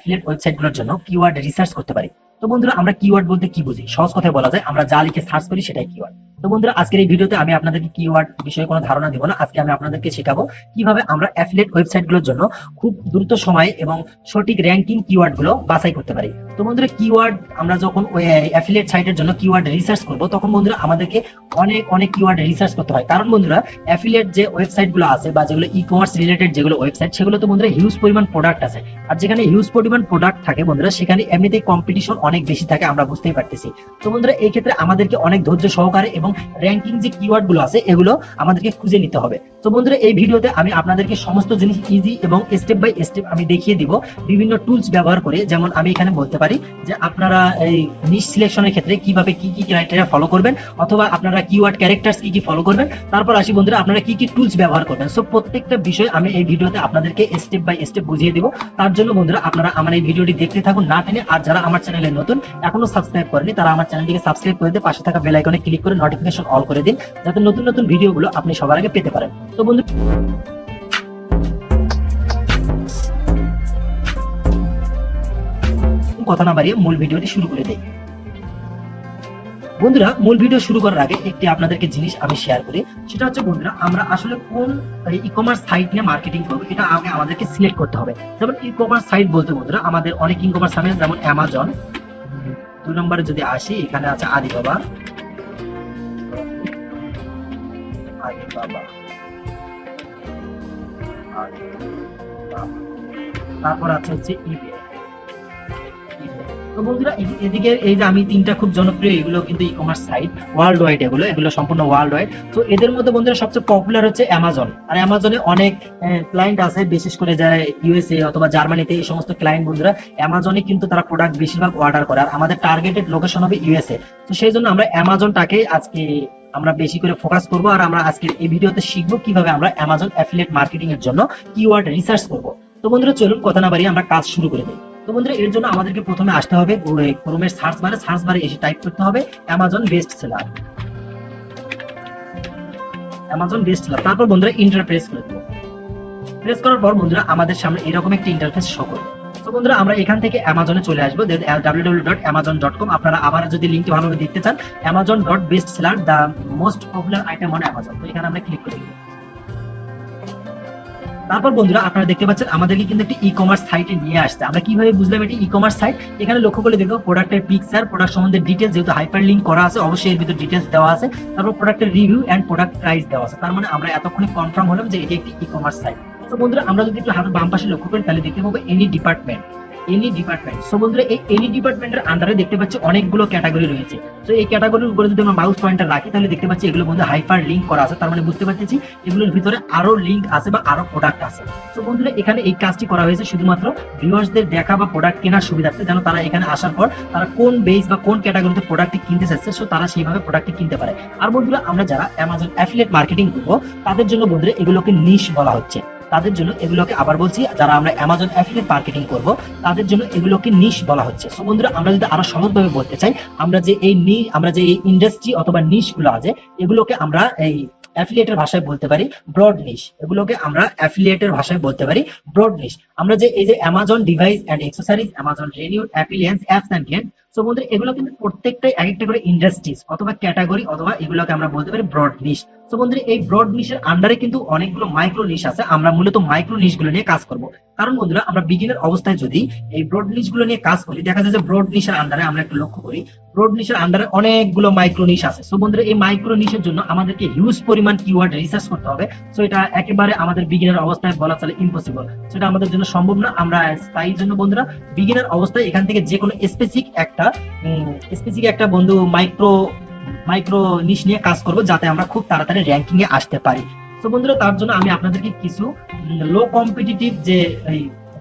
Affiliate ওয়েবসাইটগুলোর জন্য keyword research করতে পারি। তো বন্ধুরা, আমরা কিওয়ার্ড বলতে কি বুঝি? সহজ কথায় বলা যায়, আমরা যা লিখে সার্চ করি সেটাই কিওয়ার্ড। তো বন্ধুরা, আজকের এই ভিডিওতে আমি আপনাদেরকে কিওয়ার্ড বিষয়ে কোনো ধারণা দিব না। আজকে আমি আপনাদেরকে শেখাবো কিভাবে আমরা অ্যাফিলিয়েট ওয়েবসাইটগুলোর জন্য খুব দ্রুত সময়ে এবং সঠিক র্যাঙ্কিং কিওয়ার্ড গুলো বাছাই করতে পারি। তো বন্ধুরা, কিওয়ার্ড আমরা যখন ওই অ্যাফিলিয়েট সাইটের জন্য কিওয়ার্ড রিসার্চ করব, তখন বন্ধুরা আমাদেরকে অনেক কিওয়ার্ড রিসার্চ করতে হয়। কারণ বন্ধুরা, অ্যাফিলিয়েট যে ওয়েবসাইট গুলো আছে বা যেগুলো ই কমার্স রিলেটেড যেগুলো ওয়েবসাইট, সেগুলো তো বন্ধুরা হিউজ পরিমাণ প্রোডাক্ট আছে। আর যেখানে হিউজ পরিমাণ প্রোডাক্ট থাকে বন্ধুরা, সেখানে এমনিতেই কম্পিটিশন অনেক বেশি থাকে, আমরা বুঝতেই পারতেছি। তো বন্ধুরা, এই ক্ষেত্রে আমাদেরকে অনেক ধৈর্য সহকারে এবং র্যাঙ্কিং যে কিওয়ার্ড গুলো আছে এগুলো আমাদেরকে খুঁজে নিতে হবে। তো বন্ধুরা, এই ভিডিওতে আমি আপনাদেরকে সমস্ত জিনিস ইজি এবং স্টেপ বাই স্টেপ আমি দেখিয়ে দিব বিভিন্ন টুলস ব্যবহার করে। যেমন আমি এখানে বলতে পারি যে আপনারা এই নিশ সিলেকশনের ক্ষেত্রে কিভাবে কি ক্রাইটেরিয়া ফলো করবেন, অথবা আপনারা কিওয়ার্ড ক্যারেক্টারস কি ফলো করবেন। তারপর আসি বন্ধুরা, আপনারা কি টুলস ব্যবহার করবেন। সো প্রত্যেকটা বিষয় আমি এই ভিডিওতে আপনাদেরকে স্টেপ বাই স্টেপ বুঝিয়ে দিব। তার জন্য বন্ধুরা, আপনারা আমার এই ভিডিওটি দেখতে থাকুন না টেনে। আর যারা আমার চ্যানেলে নতুন, এখনো সাবস্ক্রাইব করেনি, তারা আমার চ্যানেলটিকে সাবস্ক্রাইব করে দিয়ে পাশে থাকা বেল আইকনে ক্লিক করে নোটিফিকেশন অল করে দিন, যাতে নতুন নতুন ভিডিওগুলো আপনি সবার আগে পেতে পারেন। তো বন্ধু, কথা না বাড়িয়ে মূল ভিডিওটি শুরু করে দেই। বন্ধুরা, মূল ভিডিও শুরু করার আগে একটি আপনাদেরকে জিনিস আমি শেয়ার করি। সেটা হচ্ছে বন্ধুরা, আমরা আসলে কোন ই কমার্স সাইট নিয়ে মার্কেটিং করবো এটা আগে আমাদেরকে সিলেক্ট করতে হবে। যেমন ই কমার্স সাইট বলতে বন্ধুরা, আমাদের অনেক ই কমার্স সাইট, যেমন অ্যামাজন। 2 নম্বরে যদি আসি, এখানে আছে আলিবাবা। তারপর আছে হচ্ছে ইবে। তো বন্ধুরা, এদিকে এই যে আমি তিনটা খুব জনপ্রিয়, এগুলো কিন্তু e commerce site world wide, এগুলো সম্পূর্ণ ওয়ার্ল্ড ওয়াইড। তো এদের মধ্যে বন্ধুরা সবচেয়ে পপুলার হচ্ছে অ্যামাজন। আর অ্যামাজনে অনেক ক্লায়েন্ট আছে, বিশেষ করে যারা ইউএসএ অথবা জার্মানিতে, এই সমস্ত ক্লায়েন্ট বন্ধুরা অ্যামাজনে কিন্তু তারা প্রোডাক্ট বেশিরভাগ অর্ডার করে। আর আমাদের টার্গেটেড লোকেশন হবে ইউএসএ। তো সেই জন্য আমরা অ্যামাজনটাকে আজকে আমরা বেশি করে ফোকাস করব। আর আমরা আজকে এই ভিডিওতে শিখবো কিভাবে আমরা অ্যামাজন অ্যাফিলিয়েট মার্কেটিং এর জন্য কিওয়ার্ড রিসার্চ করব। তো বন্ধুরা, চলুন কথা না বাড়িয়ে আমরা কাজ শুরু করে দিই। তো বন্ধুরা, এর জন্য আমাদেরকে প্রথমে আসতে হবে ক্রোমের সার্চ বারে এসে টাইপ করতে হবে Amazon best seller. Amazon best seller, তারপর বন্ধুরা ইন্টার প্রেস করে দেবো। প্রেস করার পর বন্ধুরা আমাদের সামনে এরকম একটা ইন্টারফেস শো করবে। তো বন্ধুরা, আমরা এখান থেকে অ্যামাজনে চলে আসবো, www.amazon.com। আপনারা আবার যদি লিঙ্কটি ভালোভাবে দেখতে চান, amazon.bestseller, the most popular item on Amazon. তো এখানে আমরা ক্লিক করে দিব। তারপর বন্ধুরা, আপনারা দেখতে পাচ্ছেন আমাদেরকে কিন্তু একটি ই কমার্স সাইটে নিয়ে আসছে। আমরা কিভাবে বুঝলাম এটি ই কমার্স সাইট? এখানে লক্ষ্য করে দেখবো প্রোডাক্টের পিকচার, প্রোডাক্ট সম্বন্ধে ডিটেলস, যেহেতু হাইপার লিঙ্ক করা আছে অবশ্যই এর ভিতর ডিটেলস দেওয়া আছে। তারপর প্রোডাক্টের রিভিউ এন্ড প্রোডাক্ট প্রাইস দেওয়া আছে। তার মানে আমরা এতক্ষণে কনফার্ম হলাম যে এটি একটি ই কমার্স সাইট। তো বন্ধুরা, আমরা যদি একটু হাতের বাম পাশে লক্ষ্য করি, তাহলে দেখতে পাবো এনি ডিপার্টমেন্ট। সো বন্ধুরা, এই এনি ডিপার্টমেন্টের আন্ডারে দেখতে পাচ্ছি অনেকগুলো ক্যাটাগরি রয়েছে। তো এই ক্যাটাগরির উপরে যদি আমরা মাউস পয়েন্টার রাখি, তাহলে দেখতে পাচ্ছি এগুলো বন্ধু হাইপার লিঙ্ক করা আছে। তার মানে বুঝতে পারতেছি এগুলোর ভিতরে আরো লিঙ্ক আছে বা আরো প্রোডাক্ট আছে। তো বন্ধুরা, এখানে এই কাজটি করা হয়েছে শুধুমাত্র ভিউয়ার্সদের দেখা বা প্রোডাক্ট কেনার সুবিধার্থে, যেন তারা এখানে আসার পর তারা কোন বেস বা কোন ক্যাটাগরিতে প্রোডাক্টটি কিনতে চাচ্ছে, সো তারা সেইভাবে প্রোডাক্টটি কিনতে পারে। আর বন্ধুরা, আমরা যারা অ্যামাজন অ্যাফিলিয়েট মার্কেটিং করবো, তাদের জন্য বন্ধুরা এগুলোকে নিশ বলা হচ্ছে। তাদের জন্য এগুলোকে, আবার বলছি, যারা আমরা অ্যামাজন অ্যাফিলিয়েট মার্কেটিং করব তাদের জন্য এগুলোকে নিশ বলা হচ্ছে। সো বন্ধুরা, আমরা যদি আরো সহজভাবে বলতে চাই, আমরা যে এই ইন্ডাস্ট্রি অথবা নিশ গুলো আছে, এগুলোকে আমরা এই অ্যাফিলিয়েটের ভাষায় বলতে পারি ব্রড নিশ। এগুলোকে আমরা অ্যাফিলিয়েটের ভাষায় বলতে পারি ব্রড নিশ। আমরা যে এই যে Amazon device and accessories, Amazon renew, appliances, apps and game, so বন্ধুরা এগুলো কিন্তু প্রত্যেকটাই এক একটা করে ইন্ডাস্ট্রিজ অথবা ক্যাটাগরি, অথবা এগুলোকে আমরা বলতে পারি ব্রড নিশ। তো বন্ধুরা, এই ব্রড নিশের আন্ডারে কিন্তু অনেকগুলো মাইক্রো নিশ আছে। আমরা মূলত মাইক্রো নিশ গুলো নিয়ে কাজ করব। কারণ বন্ধুরা, আমরা বিগিনার অবস্থায় যদি এই ব্রড নিশ গুলো নিয়ে কাজ করি, দেখা যায় যে ব্রড নিশের আন্ডারে আমরা একটু লক্ষ্য করি, ব্রড নিশের আন্ডারে অনেকগুলো মাইক্রো নিশ আছে। সো বন্ধুরা, এই মাইক্রো নিশের জন্য আমাদেরকে হিউজ পরিমাণ কিওয়ার্ড রিসার্চ করতে হবে। সো এটা একেবারে আমাদের বিগিনার অবস্থায় বলা চলে ইম্পসিবল। সেটা আমাদের জন্য সম্ভব না। আমরা তাই জন্য বন্ধুরা বিগিনার অবস্থায় এখান থেকে যে কোনো স্পেসিফিক একটা বন্ধু মাইক্রো নিশ নিয়ে কাজ করব, যাতে আমরা খুব তাড়াতাড়ি র্যাঙ্কিং এ আসতে পারি। তো বন্ধুরা, তার জন্য আমি আপনাদেরকে কিছু লো কম্পিটিটিভ যে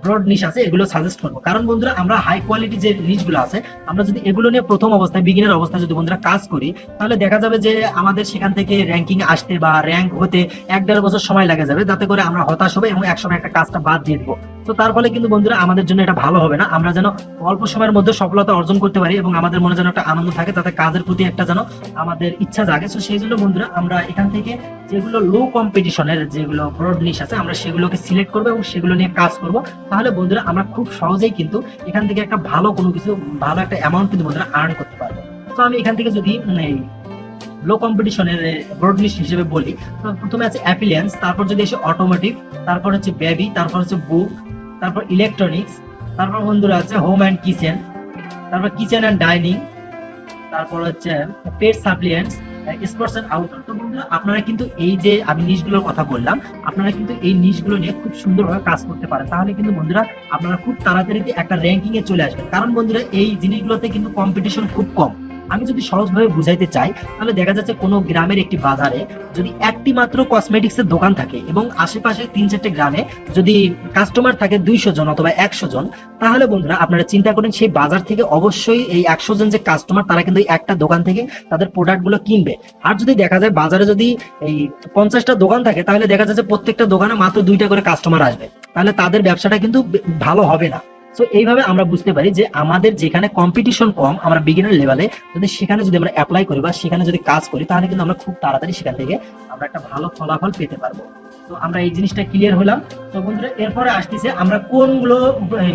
ব্রড নিশ আছে এগুলো সাজেস্ট করবো। কারণ বন্ধুরা, আমরা হাই কোয়ালিটি যে নিশ গুলো আছে, আমরা যদি এগুলো নিয়ে প্রথম অবস্থায় বিগিনার অবস্থায় যদি বন্ধুরা কাজ করি, তাহলে দেখা যাবে যে আমাদের সেখান থেকে র্যাঙ্কিং এ আসতে বা র্যাঙ্ক হতে 1-1.5 বছর সময় লাগে যাবে, যাতে করে আমরা হতাশ হবে এবং একসময় একটা কাজটা বাদ দিয়ে দেবো। তো তার ফলে কিন্তু বন্ধুরা আমাদের জন্য এটা ভালো হবে না। আমরা যেন অল্প সময়ের মধ্যে সফলতা অর্জন করতে পারি এবং আমাদের মনে যেন একটা আনন্দ থাকে, তাতে কাজের প্রতি একটা যেন আমাদের ইচ্ছা জাগে। তো সেই জন্য বন্ধুরা আমরা এখান থেকে যেগুলো লো কম্পিটিশনের যেগুলো ব্রড নিশ আছে, আমরা সেগুলোকে সিলেক্ট করবো এবং সেগুলো নিয়ে কাজ করব। তাহলে বন্ধুরা আমরা খুব সহজেই কিন্তু এখান থেকে একটা ভালো কোনো কিছু, ভালো একটা অ্যামাউন্ট কিন্তু বন্ধুরা আর্ন করতে পারবো। তো আমি এখান থেকে যদি লো কম্পিটিশনের ব্রড লিস্ট হিসেবে বলি, তো প্রথমে আছে অ্যাপিলিয়েন্স, তারপর যদি এসে অটোমোটিভ, তারপর হচ্ছে বেবি, তারপর হচ্ছে বুক, তারপর ইলেকট্রনিক্স, তারপর বন্ধুরা আছে হোম অ্যান্ড কিচেন, তারপর কিচেন অ্যান্ড ডাইনিং, তারপর হচ্ছে পেট সাপ্লিয়েন্টস, স্পোর্টস এন্ড আউটডোর। তো বন্ধুরা আপনারা কিন্তু এই যে আমি নিশগুলোর কথা বললাম, আপনারা কিন্তু এই নিশগুলো নিয়ে খুব সুন্দরভাবে কাজ করতে পারেন। তাহলে কিন্তু বন্ধুরা আপনারা খুব তাড়াতাড়ি একটা র্যাঙ্কিং এ চলে আসবেন। কারণ বন্ধুরা এই জিনিসগুলোতে কিন্তু কম্পিটিশন খুব কম। আমি যদি সহজভাবে বুঝাইতে চাই, তাহলে দেখা যাচ্ছে কোনো গ্রামের একটি বাজারে যদি একটি মাত্র কসমেটিক্স এর দোকান থাকে এবং আশেপাশে 3-4টে গ্রামে যদি কাস্টমার থাকে 200 জন অথবা 100 জন, তাহলে বন্ধুরা আপনারা চিন্তা করেন সেই বাজার থেকে অবশ্যই এই 100 জন যে কাস্টমার তারা কিন্তু একটা দোকান থেকে তাদের প্রোডাক্ট গুলো কিনবে। আর যদি দেখা যায় বাজারে যদি এই 50টা দোকান থাকে, তাহলে দেখা যাচ্ছে প্রত্যেকটা দোকানে মাত্র 2টা করে কাস্টমার আসবে, তাহলে তাদের ব্যবসাটা কিন্তু ভালো হবে না। সো এইভাবে আমরা বুঝতে পারি যে আমাদের যেখানে কম্পিটিশন কম, আমরা বিগিনার লেভেলে যদি সেখানে যদি আমরা অ্যাপ্লাই করি বা সেখানে যদি কাজ করি, তাহলে কিন্তু আমরা খুব তাড়াতাড়ি সেখান থেকে আমরা একটা ভালো ফলাফল পেতে পারবো। তো আমরা এই জিনিসটা ক্লিয়ার হলাম। তো বন্ধুরা এরপরে আসতেছে আমরা কোনগুলো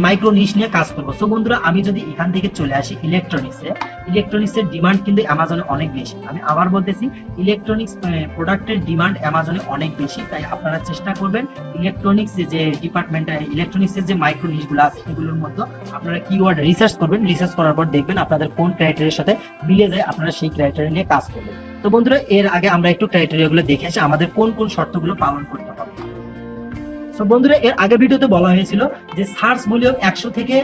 মাইক্রো নিশ নিয়ে কাজ করবো। তো বন্ধুরা আমি যদি এখান থেকে চলে আসি ইলেকট্রনিক্সের ডিমান্ড কিন্তু অ্যামাজনে অনেক বেশি। আমি আবার বলতেছি, ইলেকট্রনিক্স প্রোডাক্টের ডিমান্ড অ্যামাজনে অনেক বেশি। তাই আপনারা চেষ্টা করবেন ইলেকট্রনিক্স যে ডিপার্টমেন্ট, ইলেকট্রনিক্সের যে মাইক্রো নিশগুলো আছে এগুলোর মধ্যে আপনারা কিওয়ার্ড রিসার্চ করবেন। রিসার্চ করার পর দেখবেন আপনাদের কোন ক্রাইটেরিয়ার সাথে মিলে যায়, আপনারা সেই ক্রাইটেরিয়া নিয়ে কাজ করবেন। তো বন্ধুরা এর আগে আমরা একটু ক্রাইটেরিয়া গুলো দেখে আসি আমাদের কোন কোন শর্তগুলো পালন করতে হবে। তো বন্ধুরা এর আগের ভিডিওতে বলা হয়েছিল যে সার্চ ভলিউম 100 থেকে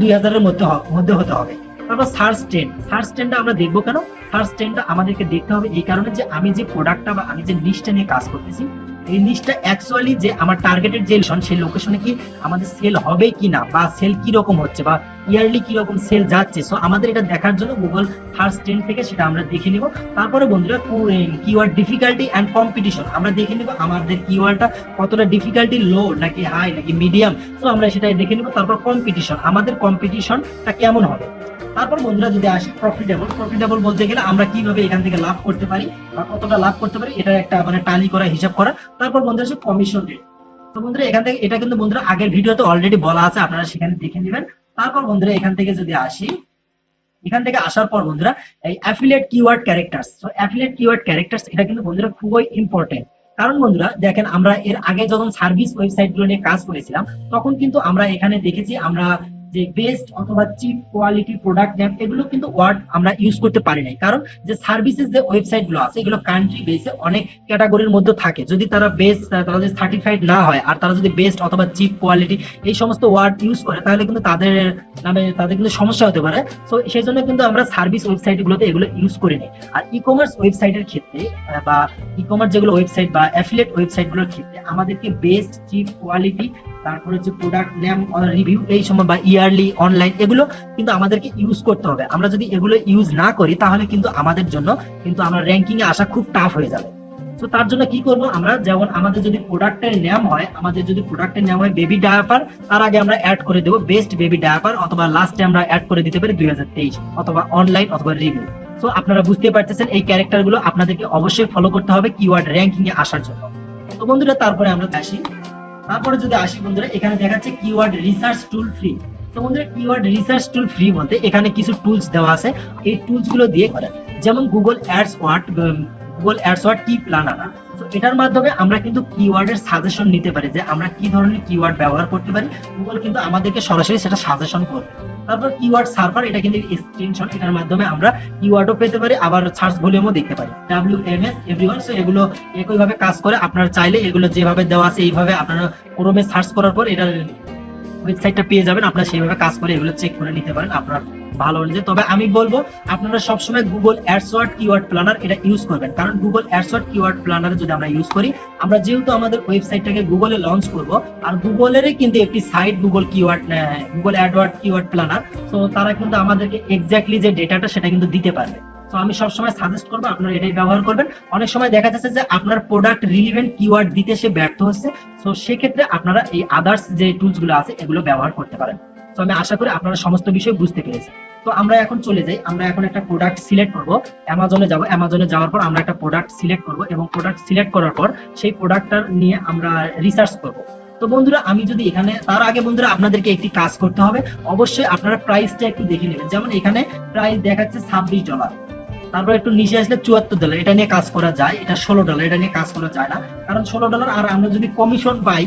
2000 এর মধ্যে হতে হবে। তারপর সার্চ ট্রেন্ডটা আমরা দেখবো কেন? সার্চ ট্রেন্ডটা আমাদেরকে দেখতে হবে এই কারণে যে আমি যে প্রোডাক্টটা বা আমি যে লিস্টটা নিয়ে কাজ করতেছি, এই লিস্টটা অ্যাকচুয়ালি যে আমার টার্গেটেড যে লোকেশন, সেই লোকেশনে কি আমাদের সেল হবে কিনা বা সেল কি রকম হচ্ছে বা ইয়ারলি কি রকম সেল যাচ্ছে। সো আমাদের এটা দেখার জন্য গুগল সার্চ ট্রেন্ড থেকে সেটা আমরা দেখে নিব। তারপরে বন্ধুরা কিওয়ার্ড ডিফিকাল্টি এন্ড কম্পিটিশন আমরা দেখে নিব, আমাদের কিওয়ার্ডটা কতটা ডিফিকাল্টি লো নাকি হাই নাকি মিডিয়াম, তো আমরা সেটাই দেখে নিব। তারপর কম্পিটিশন, আমাদের কম্পিটিশনটা কেমন হবে। তারপর বন্ধুরা যদি আসি প্রফিটেবল বলতে গেলে আমরা কিভাবে এখান থেকে লাভ করতে পারি বা কতটা লাভ করতে পারি, এটা একটা মানে টালি করা, হিসাব করা। তারপর বন্ধুরা আছে কমিশন রেট। তো বন্ধুরা এখান থেকে এটা কিন্তু বন্ধুরা আগের ভিডিওতে অলরেডি বলা আছে, আপনারা সেখানে দেখে নেবেন। তারপর বন্ধুরা এখান থেকে যদি আসি, এখান থেকে আসার পর বন্ধুরা এই অ্যাফিলিয়েট কিওয়ার্ড ক্যারেক্টার্স। তো অ্যাফিলিয়েট কিওয়ার্ড ক্যারেক্টার্স এটা কিন্তু বন্ধুরা খুবই ইম্পর্টেন্ট। কারণ বন্ধুরা দেখেন, আমরা এর আগে যখন সার্ভিস ওয়েবসাইট গুলো নিয়ে কাজ করেছিলাম, তখন কিন্তু আমরা এখানে দেখেছি আমরা যে বেস্ট অথবা চিপ কোয়ালিটি প্রোডাক্ট নেম এগুলো কিন্তু ওয়ার্ড আমরা ইউজ করতে পারি নাই। কারণ যে সার্ভিসেস যে ওয়েবসাইট গুলো আছে এগুলো কান্ট্রি বেসে অনেক ক্যাটাগরির মধ্যে থাকে। যদি তারা বেস্ট, তারা যদি সার্টিফাইড না হয় আর তারা যদি বেস্ট অথবা চিপ কোয়ালিটি এই সমস্ত ওয়ার্ড ইউজ করে, তাহলে কিন্তু তাদের নামে তাদের কিন্তু সমস্যা হতে পারে। সো সেই জন্য কিন্তু আমরা সার্ভিস ওয়েবসাইট গুলোতে এগুলো ইউজ করি নাই। আর ই কমার্স ওয়েবসাইটের ক্ষেত্রে বা ই কমার্স যেগুলো ওয়েবসাইট বা অ্যাফিলিয়েট ওয়েবসাইট গুলোর ক্ষেত্রে আমাদেরকে বেস্ট, চিপ কোয়ালিটি, তারপর হচ্ছে প্রোডাক্ট নেম রিভিউ এই সময় বা ইয়ারলি অনলাইন এগুলো কিন্তু আমাদেরকে ইউজ করতে হবে। আমরা যদি এগুলো ইউজ না করি তাহলে কিন্তু আমাদের জন্য কিন্তু আমরা র্যাঙ্কিং এ আসা খুব টাফ হয়ে যাবে। তো তার জন্য কি করব আমরা, যেমন আমাদের যদি প্রোডাক্টের নাম হয় বেবি ডায়াপার, তার আগে আমরা অ্যাড করে দেব বেস্ট বেবি ডায়াপার, অথবা লাস্টে আমরা অ্যাড করে দিতে পারি 2023 অথবা অনলাইন অথবা রিভিউ। তো আপনারা বুঝতে পারতেছেন এই ক্যারেক্টার গুলো আপনাদেরকে অবশ্যই ফলো করতে হবে কিওয়ার্ড র্যাঙ্কিং এ আসার জন্য। তো বন্ধুরা তারপরে যদি আসি বন্ধুরা এখানে দেখাচ্ছে কিওয়ার্ড রিসার্চ টুল ফ্রি। তো বন্ধুরা কিওয়ার্ড রিসার্চ টুল ফ্রি বলতে এখানে কিছু টুলস দেওয়া আছে, এই টুলস গুলো দিয়ে করেন, যেমন গুগল অ্যাডওয়ার্ড কি প্ল্যানার। তো এটার মাধ্যমে আমরা কিন্তু কিওয়ার্ডের সাজেশন নিতে পারি যে আমরা কি ধরনের কিওয়ার্ড ব্যবহার করতে পারি। গুগল কিন্তু আমাদেরকে সরাসরি সেটা সাজেশন করবে। তারপর কিওয়ার্ড সার্ভার, এটা কিন্তু এক্সটেনশন, এটার মাধ্যমে আমরা কিওয়ার্ডও পেতে পারি, আবার সার্চ ভলিউমও দেখতে পারি। WMS এভরিওয়ান, সো এগুলো একইভাবে কাজ করে। আপনারা চাইলে এগুলো যেভাবে দেওয়া আছে এইভাবে আপনারা ক্রোমে সার্চ করার পর এটা ওয়েবসাইটটা পেয়ে যাবেন, আপনারা সেইভাবে কাজ করে এগুলো চেক করে নিতে পারেন আপনার ভালো অনুযায়ী। তবে আমি বলবো আপনারা সবসময় গুগল অ্যাডওয়ার্ড কিওয়ার্ড প্ল্যানার এটা ইউজ করবেন। কারণ গুগল অ্যাডওয়ার্ড কিওয়ার্ড প্ল্যানার যদি আমরা ইউজ করি, আমরা যেহেতু আমাদের ওয়েবসাইটটাকে গুগলে লঞ্চ করব, আর গুগলেরই কিন্তু একটি site Google AdWord keyword planner, তো তারা কিন্তু আমাদেরকে এক্স্যাক্টলি যে ডেটাটা সেটা কিন্তু দিতে পারবে। তো আমি সবসময় সাজেস্ট করবো আপনারা এটাই ব্যবহার করবেন। অনেক সময় দেখা যাচ্ছে যে আপনার প্রোডাক্ট রিলিভেন্ট কিওয়ার্ড দিতে সে ব্যর্থ হচ্ছে, তো সেক্ষেত্রে আপনারা এই আদার্স যে টুলস গুলো আছে এগুলো ব্যবহার করতে পারেন। তো আমি আশা করি আপনারা সমস্ত বিষয় বুঝতে পেরেছেন। তো আমরা এখন চলে যাই, আমরা এখন একটা প্রোডাক্ট সিলেক্ট করব, অ্যামাজনে যাব। অ্যামাজনে যাওয়ার পর আমরা একটা প্রোডাক্ট সিলেক্ট করব এবং প্রোডাক্ট সিলেক্ট করার পর সেই প্রোডাক্টটা নিয়ে আমরা রিসার্চ করব। তো বন্ধুরা আমি যদি এখানে তার আগে বন্ধুরা আপনাদেরকে একটি কাজ করতে হবে, অবশ্যই আপনারা প্রাইসটা একটু দেখে নেবেন। যেমন এখানে প্রাইস দেখাচ্ছে $26, তারপর একটু নিচে আসলে $74, এটা নিয়ে কাজ করা যায়। এটা $16, এটা নিয়ে কাজ করা যায় না, কারণ $16। আর আমরা যদি কমিশন পাই,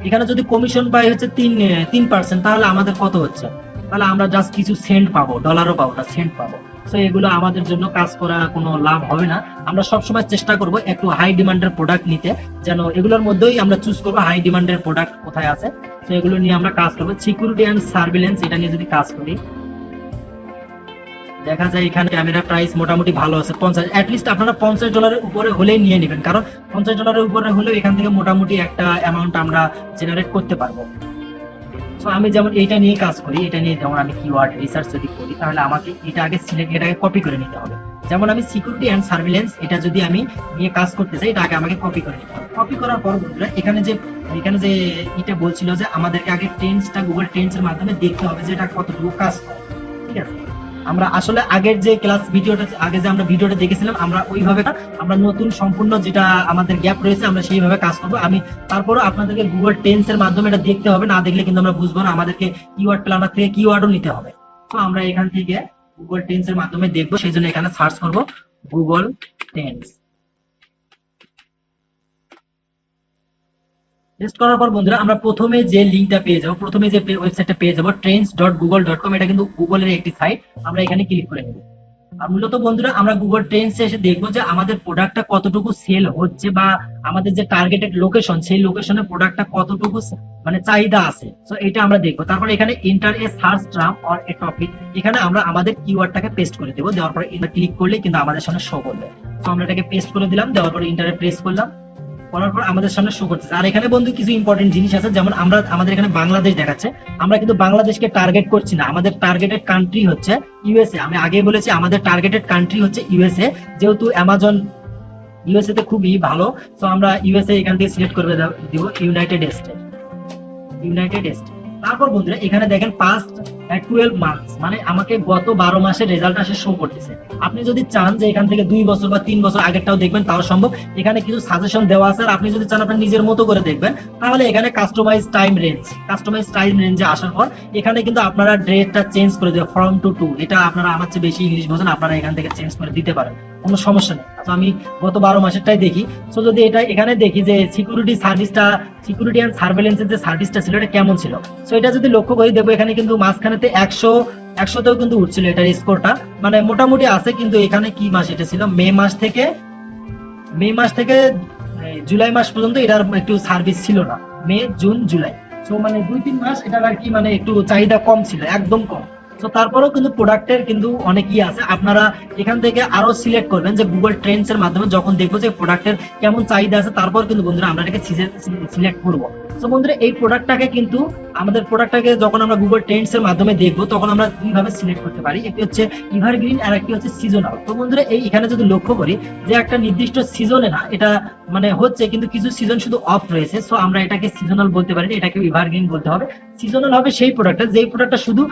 এখানে যদি কমিশন পাই হচ্ছে 3%, তাহলে আমাদের কত হচ্ছে, তাহলে আমরা জাস্ট কিছু সেন্ট পাবো, ডলারও পাবো না, সেন্ট পাবো। তো এগুলো আমাদের জন্য কাজ করা কোনো লাভ হবে না। আমরা সবসময় চেষ্টা করব একটু হাই ডিমান্ডের প্রোডাক্ট নিতে, যেন এগুলোর মধ্যেই আমরা চুজ করবো হাই ডিমান্ডের প্রোডাক্ট কোথায় আছে। তো এগুলো নিয়ে আমরা কাজ করবো। সিকিউরিটি অ্যান্ড সার্ভিলেন্স, এটা নিয়ে যদি কাজ করি, দেখা যায় এখানে ক্যামেরা প্রাইস মোটামুটি ভালো আছে 50। অ্যাটলিস্ট আপনারা $50 উপরে হলেই নিয়ে নেবেন, কারণ $50 উপরে হলেও এখান থেকে মোটামুটি একটা অ্যামাউন্ট আমরা জেনারেট করতে পারবো। তো আমি যেমন এইটা নিয়ে কাজ করি, এটা নিয়ে যেমন আমি কিওয়ার্ড রিসার্চ যদি করি, তাহলে আমাকে এটা আগে সিলেক্ট, এটাকে কপি করে নিতে হবে। যেমন আমি সিকিউরিটি অ্যান্ড সার্ভিলেন্স, এটা যদি আমি নিয়ে কাজ করতে চাই, এটা আগে আমাকে কপি করে নিতে হবে। কপি করার পর বন্ধুরা এখানে যে এটা বলছিল যে আমাদেরকে আগে ট্রেন্ডসটা গুগল ট্রেন্ডস এর মাধ্যমে দেখতে হবে যে এটা কতটুকু কাজ করে। ঠিক আছে, আমরা আসলে আগের যে ক্লাস ভিডিওটা, আগে যে আমরা ভিডিওটা দেখেছিলাম, আমরা ওইভাবে আমরা নতুন সম্পূর্ণ যেটা আমাদের গ্যাপ রয়েছে আমরা সেইভাবে কাজ করবো। আমি তারপরে আপনাদেরকে গুগল ট্রেন্ডস এর মাধ্যমে এটা দেখতে হবে, না দেখলে কিন্তু আমরা বুঝবো না। আমাদেরকে কিওয়ার্ড প্ল্যানার থেকে কিওয়ার্ডও নিতে হবে। তো আমরা এখান থেকে গুগল ট্রেন্ডস এর মাধ্যমে দেখবো, সেই জন্য এখানে সার্চ করবো গুগল ট্রেন্ডস। টেস্ট করার পর বন্ধুরা আমরা প্রথমে যে লিংকটা পেয়ে যাবো, প্রথমে যে ওয়েবসাইটটা পেয়ে যাবো trends.google.com, এটা কিন্তু গুগলের একটি সাইট। আমরা এখানে ক্লিক করে নেব। আর মূলত বন্ধুরা আমরা গুগল ট্রেন্ডস এসে দেখবো যে আমাদের প্রোডাক্টটা কতটুকু সেল হচ্ছে, বা আমাদের যে টার্গেটেড লোকেশন, সেই লোকেশনে প্রোডাক্টটা কতটুকু মানে চাহিদা আছে। তো এটা আমরা দেখবো। তারপর এখানে enter a search term or a topic, এখানে আমরা আমাদের কিওয়ার্ডটাকে পেস্ট করে দেবো। দেওয়ার পর এটা ক্লিক করলে কিন্তু আমাদের সামনে শো করবে। তো আমরা এটাকে পেস্ট করে দিলাম, দেওয়ার পর এন্টারে প্রেস করলাম, করার পর আমাদের সামনে শো করতেছে। আর এখানে বন্ধু কিছু ইম্পর্টেন্ট জিনিস আছে, যেমন আমাদের এখানে বাংলাদেশ দেখাচ্ছে, আমরা কিন্তু বাংলাদেশকে টার্গেট করছি না, আমাদের টার্গেটেড কান্ট্রি হচ্ছে ইউএসএ। আমি আগে বলেছি আমাদের টার্গেটেড কান্ট্রি হচ্ছে ইউএসএ, যেহেতু অ্যামাজন ইউএসএ তে খুবই ভালো। তো আমরা ইউএসএ এখান থেকে সিলেক্ট করে দিব, ইউনাইটেড স্টেট। তারপর বন্ধুরা এখানে দেখেন পাস্ট 12 মান্থস, মানে আমাকে গত 12 মাসের রেজাল্ট আসে শো করতেছে। আপনি যদি চান যে এখান থেকে 2 বছর বা 3 বছর আগেরটাও দেখবেন, তাও সম্ভব। এখানে কিছু সাজেশন দেওয়া আছে, আর আপনি যদি চান আপনি নিজের মতো করে দেখবেন, তাহলে এখানে কাস্টমাইজ টাইম রেঞ্জে আসার পর এখানে কিন্তু আপনারা ডেটটা চেঞ্জ করে দেবেন ফ্রম টু টু। এটা আপনারা আমার চেয়ে বেশি ইংলিশ বোঝেন, আপনারা এখান থেকে চেঞ্জ করে দিতে পারেন, কোনো সমস্যা নেই। তো আমি গত 12 মাসেরটাই দেখি। তো যদি এটা এখানে দেখি যে সিকিউরিটি অ্যান্ড সার্ভেলেন্সের যে সার্ভিসটা ছিল এটা কেমন ছিল, তো এটা যদি লক্ষ্য করি দেখবো এখানে কিন্তু মাঝখানেতে 100তেও কিন্তু উঠছিল এটার স্কোরটা, মানে মোটামুটি আছে। কিন্তু এখানে কি মাস এটা ছিল, মে মাস থেকে জুলাই মাস পর্যন্ত এটার একটু সার্ভিস ছিল না, মে জুন জুলাই। তো মানে 2-3 মাস এটার আর কি মানে একটু চাহিদা কম ছিল, একদম কম। তো তারপরেও কিন্তু প্রোডাক্টের কিন্তু অনেকই আছে। আপনারা এখান থেকে আরো সিলেক্ট করবেন যে গুগল ট্রেন্ডস এর মাধ্যমে যখন দেখবো যে প্রোডাক্টের কেমন চাহিদা আছে, তারপর কিন্তু বন্ধুরা আমরা এটাকে সিলেক্ট করবো। তো বন্ধুরা এই প্রোডাক্টটাকে যখন আমরা গুগল ট্রেন্ডস এর মাধ্যমে দেখবো, তখন আমরা দুইভাবে সিলেক্ট করতে পারি, একটি হচ্ছে এভারগ্রিন আর একটি হচ্ছে সিজনাল। তো বন্ধুরা এখানে যদি লক্ষ্য করি যে একটা নির্দিষ্ট সিজনে না এটা মানে হচ্ছে, কিন্তু কিছু সিজন শুধু অফ রয়েছে। সো আমরা এটাকে সিজনাল বলতে পারি, এটাকে এভারগ্রিন বলতে হবে। সিজনাল হবে সেই প্রোডাক্টটা যেই প্রোডাক্টটা শুধু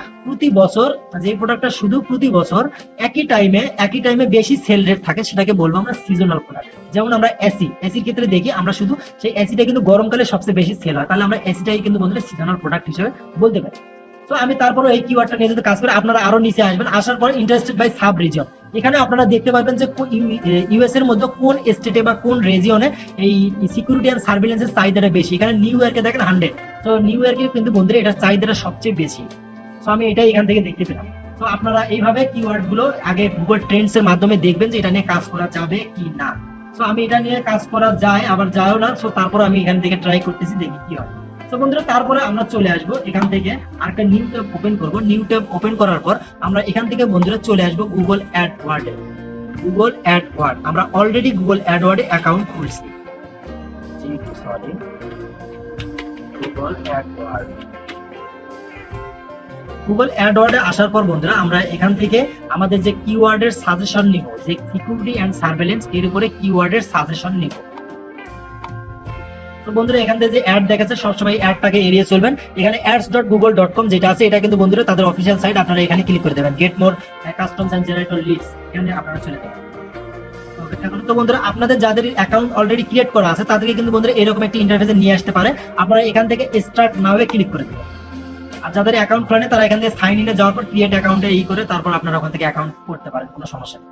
প্রতি বছর একই টাইমে বেশি সেল রেট থাকে, সেটাকে বলবো আমরা সিজনাল প্রোডাক্ট। যেমন আমরা এসির ক্ষেত্রে দেখি, আমরা শুধু সেই এসিটা কিন্তু গরমকালে সবচেয়ে বেশি সেল হয়, তাহলে আমরা এসিটাই কিন্তু বন্ধুরা সিজনাল প্রোডাক্ট হিসেবে বলতে পারি। তো আমি তারপরে এই কিওয়ার্ডটা নিয়ে যদি কাজ করি, আপনারা আরো নিচে আসবেন, আসার পর ইন্টারেস্টেড বাই সাব রিজন, এখানে আপনারা দেখতে পাবেন যে ইউএস এর মধ্যে কোন স্টেটে বা কোন রিজিয়নে এই সিকিউরিটি এন্ড সার্ভিলেন্সের চাহিদাটা বেশি। এখানে নিউ ইয়র্কে দেখেন 100, তো নিউ ইয়র্কে কিন্তু বন্ধুরা এটার চাহিদাটা সবচেয়ে বেশি। তো আমি এটাই এখান থেকে দেখতে পেলাম। তো আপনারা এইভাবে কিওয়ার্ড গুলো আগে গুগল ট্রেন্ডস এর মাধ্যমে দেখবেন যে এটা নিয়ে কাজ করা যাবে কি না। তো আমি এটা নিয়ে কাজ করা যায়, আবার যায়ও না। তো তারপর আমি এখান থেকে ট্রাই করতেছি, দেখি কি হয়। তো বন্ধুরা তারপরে আমরা চলে আসবো এখান থেকে আরেকটা নিউ ট্যাব ওপেন করব। নিউ ট্যাব ওপেন করার পর আমরা এখান থেকে বন্ধুরা চলে আসবো গুগল অ্যাডওয়ার্ডে। আমরা অলরেডি গুগল অ্যাডওয়ার্ডে অ্যাকাউন্ট খুলছি। গুগল অ্যাডওয়ার্ডে আসার পর বন্ধুরা আমরা এখান থেকে আমাদের যে কিওয়ার্ডের সাজেশন নিব, যে সিকিউরিটি এন্ড সার্ভেলেন্স এর উপরে কিওয়ার্ডের সাজেশন নিব। তো বন্ধুরা এখান থেকে যে অ্যাড দেখাচ্ছে, সবসময় অ্যাডটাকে এড়িয়ে চলবেন। এখানে ads.google.com যেটা আছে, এটা কিন্তু বন্ধুরা তাদের অফিসিয়াল সাইট, আপনারা এখানে ক্লিক করে দেবেন। Get more customs and generator leads, এখানে আপনারা চলে যাবেন। তো অপেক্ষা করুন। তো বন্ধুরা আপনাদের যাদের অ্যাকাউন্ট অলরেডি ক্রিয়েট করা আছে তাদেরকে কিন্তু বন্ধুরা এরকম একটা ইন্টারফেসে নিয়ে আসতে পারে। আপনারা এখান থেকে স্টার্ট নাও এ ক্লিক করে দেবেন। আর যাদের অ্যাকাউন্ট খোলেনি তারা এখান থেকে সাইন ইনে যাওয়ার পর ক্রিয়েট অ্যাকাউন্টে করে তারপর আপনারা ওখান থেকে অ্যাকাউন্ট করতে পারেন, কোনো সমস্যা নেই।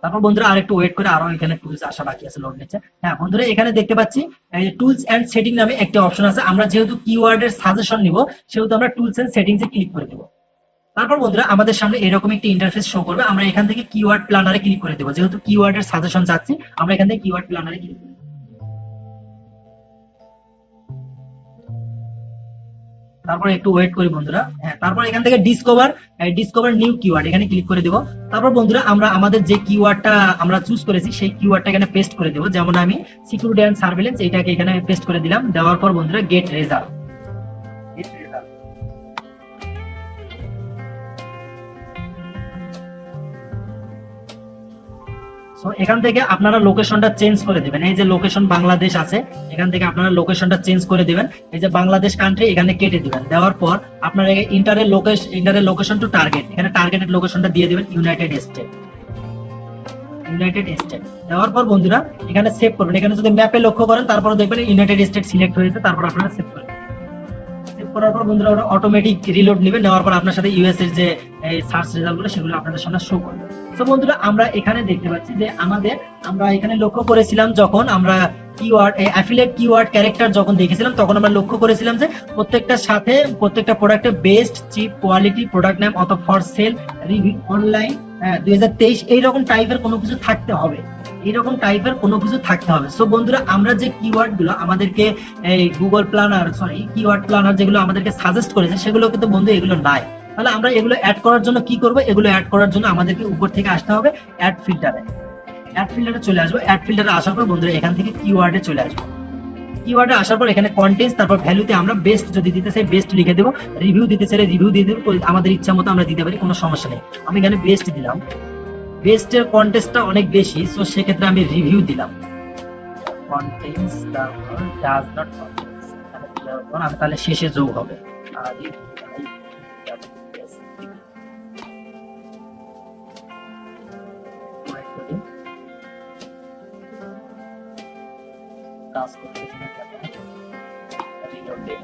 তারপর বন্ধুরা আরেকটু ওয়েট করে, আরো এখানে টুলস আসা বাকি আছে, লোড নিচ্ছে। হ্যাঁ বন্ধুরা এখানে দেখতে পাচ্ছি টুলস এন্ড সেটিং নামে একটা অপশন আছে। আমরা যেহেতু কিওয়ার্ডের সাজেশন নিব সেহেতু আমরা টুলস এন্ড সেটিংস এ ক্লিক করে দেব। তারপর বন্ধুরা আমাদের সামনে এরকম একটি ইন্টারফেস শো করবে। আমরা এখান থেকে কিওয়ার্ড প্ল্যানারে ক্লিক করে দেব। যেহেতু কিওয়ার্ডের সাজেশন চাচ্ছি আমরা এখান থেকে কিওয়ার্ড প্ল্যানারে ক্লিক করব। তারপর একটু ওয়েট করি বন্ধুরা। হ্যাঁ তারপর এখান থেকে ডিসকভার নিউ কিওয়ার্ড এখানে ক্লিক করে দেব। তারপর বন্ধুরা আমরা আমাদের যে কিওয়ার্ডটা আমরা চুজ করেছি সেই কিওয়ার্ডটা এখানে পেস্ট করে দেব। যেমন আমি সিকিউরিটি এন্ড সার্ভেইলেন্স এইটাকে এখানে পেস্ট করে দিলাম। দেওয়ার পর বন্ধুরা গেট রেজাল্ট। সো এখান থেকে আপনারা লোকেশনটা চেঞ্জ করে দিবেন। এই যে লোকেশন বাংলাদেশ আছে, এখান থেকে আপনারা লোকেশনটা চেঞ্জ করে দিবেন। এই যে বাংলাদেশ কান্ট্রি এখানে কেটে দিবেন। দেওয়ার পর আপনারা ইন্টারের লোকেশন টু টার্গেট, এখানে টার্গেটেড লোকেশনটা দিয়ে দিবেন ইউনাইটেড স্টেট। দেওয়ার পর বন্ধুরা এখানে সেভ করবেন। এখানে যদি ম্যাপে লক্ষ্য করেন তারপর দেখবেন ইউনাইটেড স্টেট সিলেক্ট হয়েছে। তারপর আপনারা সেভ করবেন। সেভ করার পর বন্ধুরা ওটা অটোমেটিক রিলোড নেবে। নেওয়ার পর আপনার সাথে ইউএস এর যে সার্চ রেজাল্টগুলো সেগুলো আপনাদের সামনে শো করবে। তো বন্ধুরা আমরা এখানে দেখতে পাচ্ছি যে আমরা এখানে লক্ষ্য করেছিলাম যখন আমরা কিওয়ার্ড অ্যাফিলিয়েট কিওয়ার্ড ক্যারেক্টার যখন দেখেছিলাম তখন আমরা লক্ষ্য করেছিলাম যে প্রত্যেকটার সাথে প্রত্যেকটা প্রোডাক্টের best, cheap, quality, product name অথবা ফর সেল, রিভিউ, অনলাইন 2023 এইরকম টাইপের কোনো কিছু থাকতে হবে। সো বন্ধুরা আমরা যে কিওয়ার্ড গুলো আমাদেরকে গুগল প্ল্যানার কিওয়ার্ড প্ল্যানার যেগুলো আমাদেরকে সাজেস্ট করেছে সেগুলো কিন্তু বন্ধু এগুলো নাই। তাহলে আমরা এগুলো অ্যাড করার জন্য কি করব? এগুলো অ্যাড করার জন্য আমাদেরকে উপর থেকে আসতে হবে অ্যাড ফিল্টারে চলে আসবো। অ্যাড ফিল্টারে আসার পর বন্ধুরা এখান থেকে কিওয়ার্ডে চলে আসবো। কিওয়ার্ডে আসার পর এখানে কন্টেন্টস, তারপর ভ্যালুতে আমরা বেস্ট যদি দিতে চাই বেস্ট লিখে দেবো, রিভিউ দিতে চাইলে রিভিউ দিয়ে দেবো, আমাদের ইচ্ছা মতো আমরা দিতে পারি, কোনো সমস্যা নেই। আমি এখানে বেস্ট দিলাম। বেস্টের কন্টেন্টসটা অনেক বেশি, সো সেক্ষেত্রে আমি রিভিউ দিলাম। কন্টেন্টস তারপর ডাজ নট কন্টেন্টস আমি তাহলে শেষে যোগ হবে। আর কাজ করতেছি না কেন? রিলোড দেই।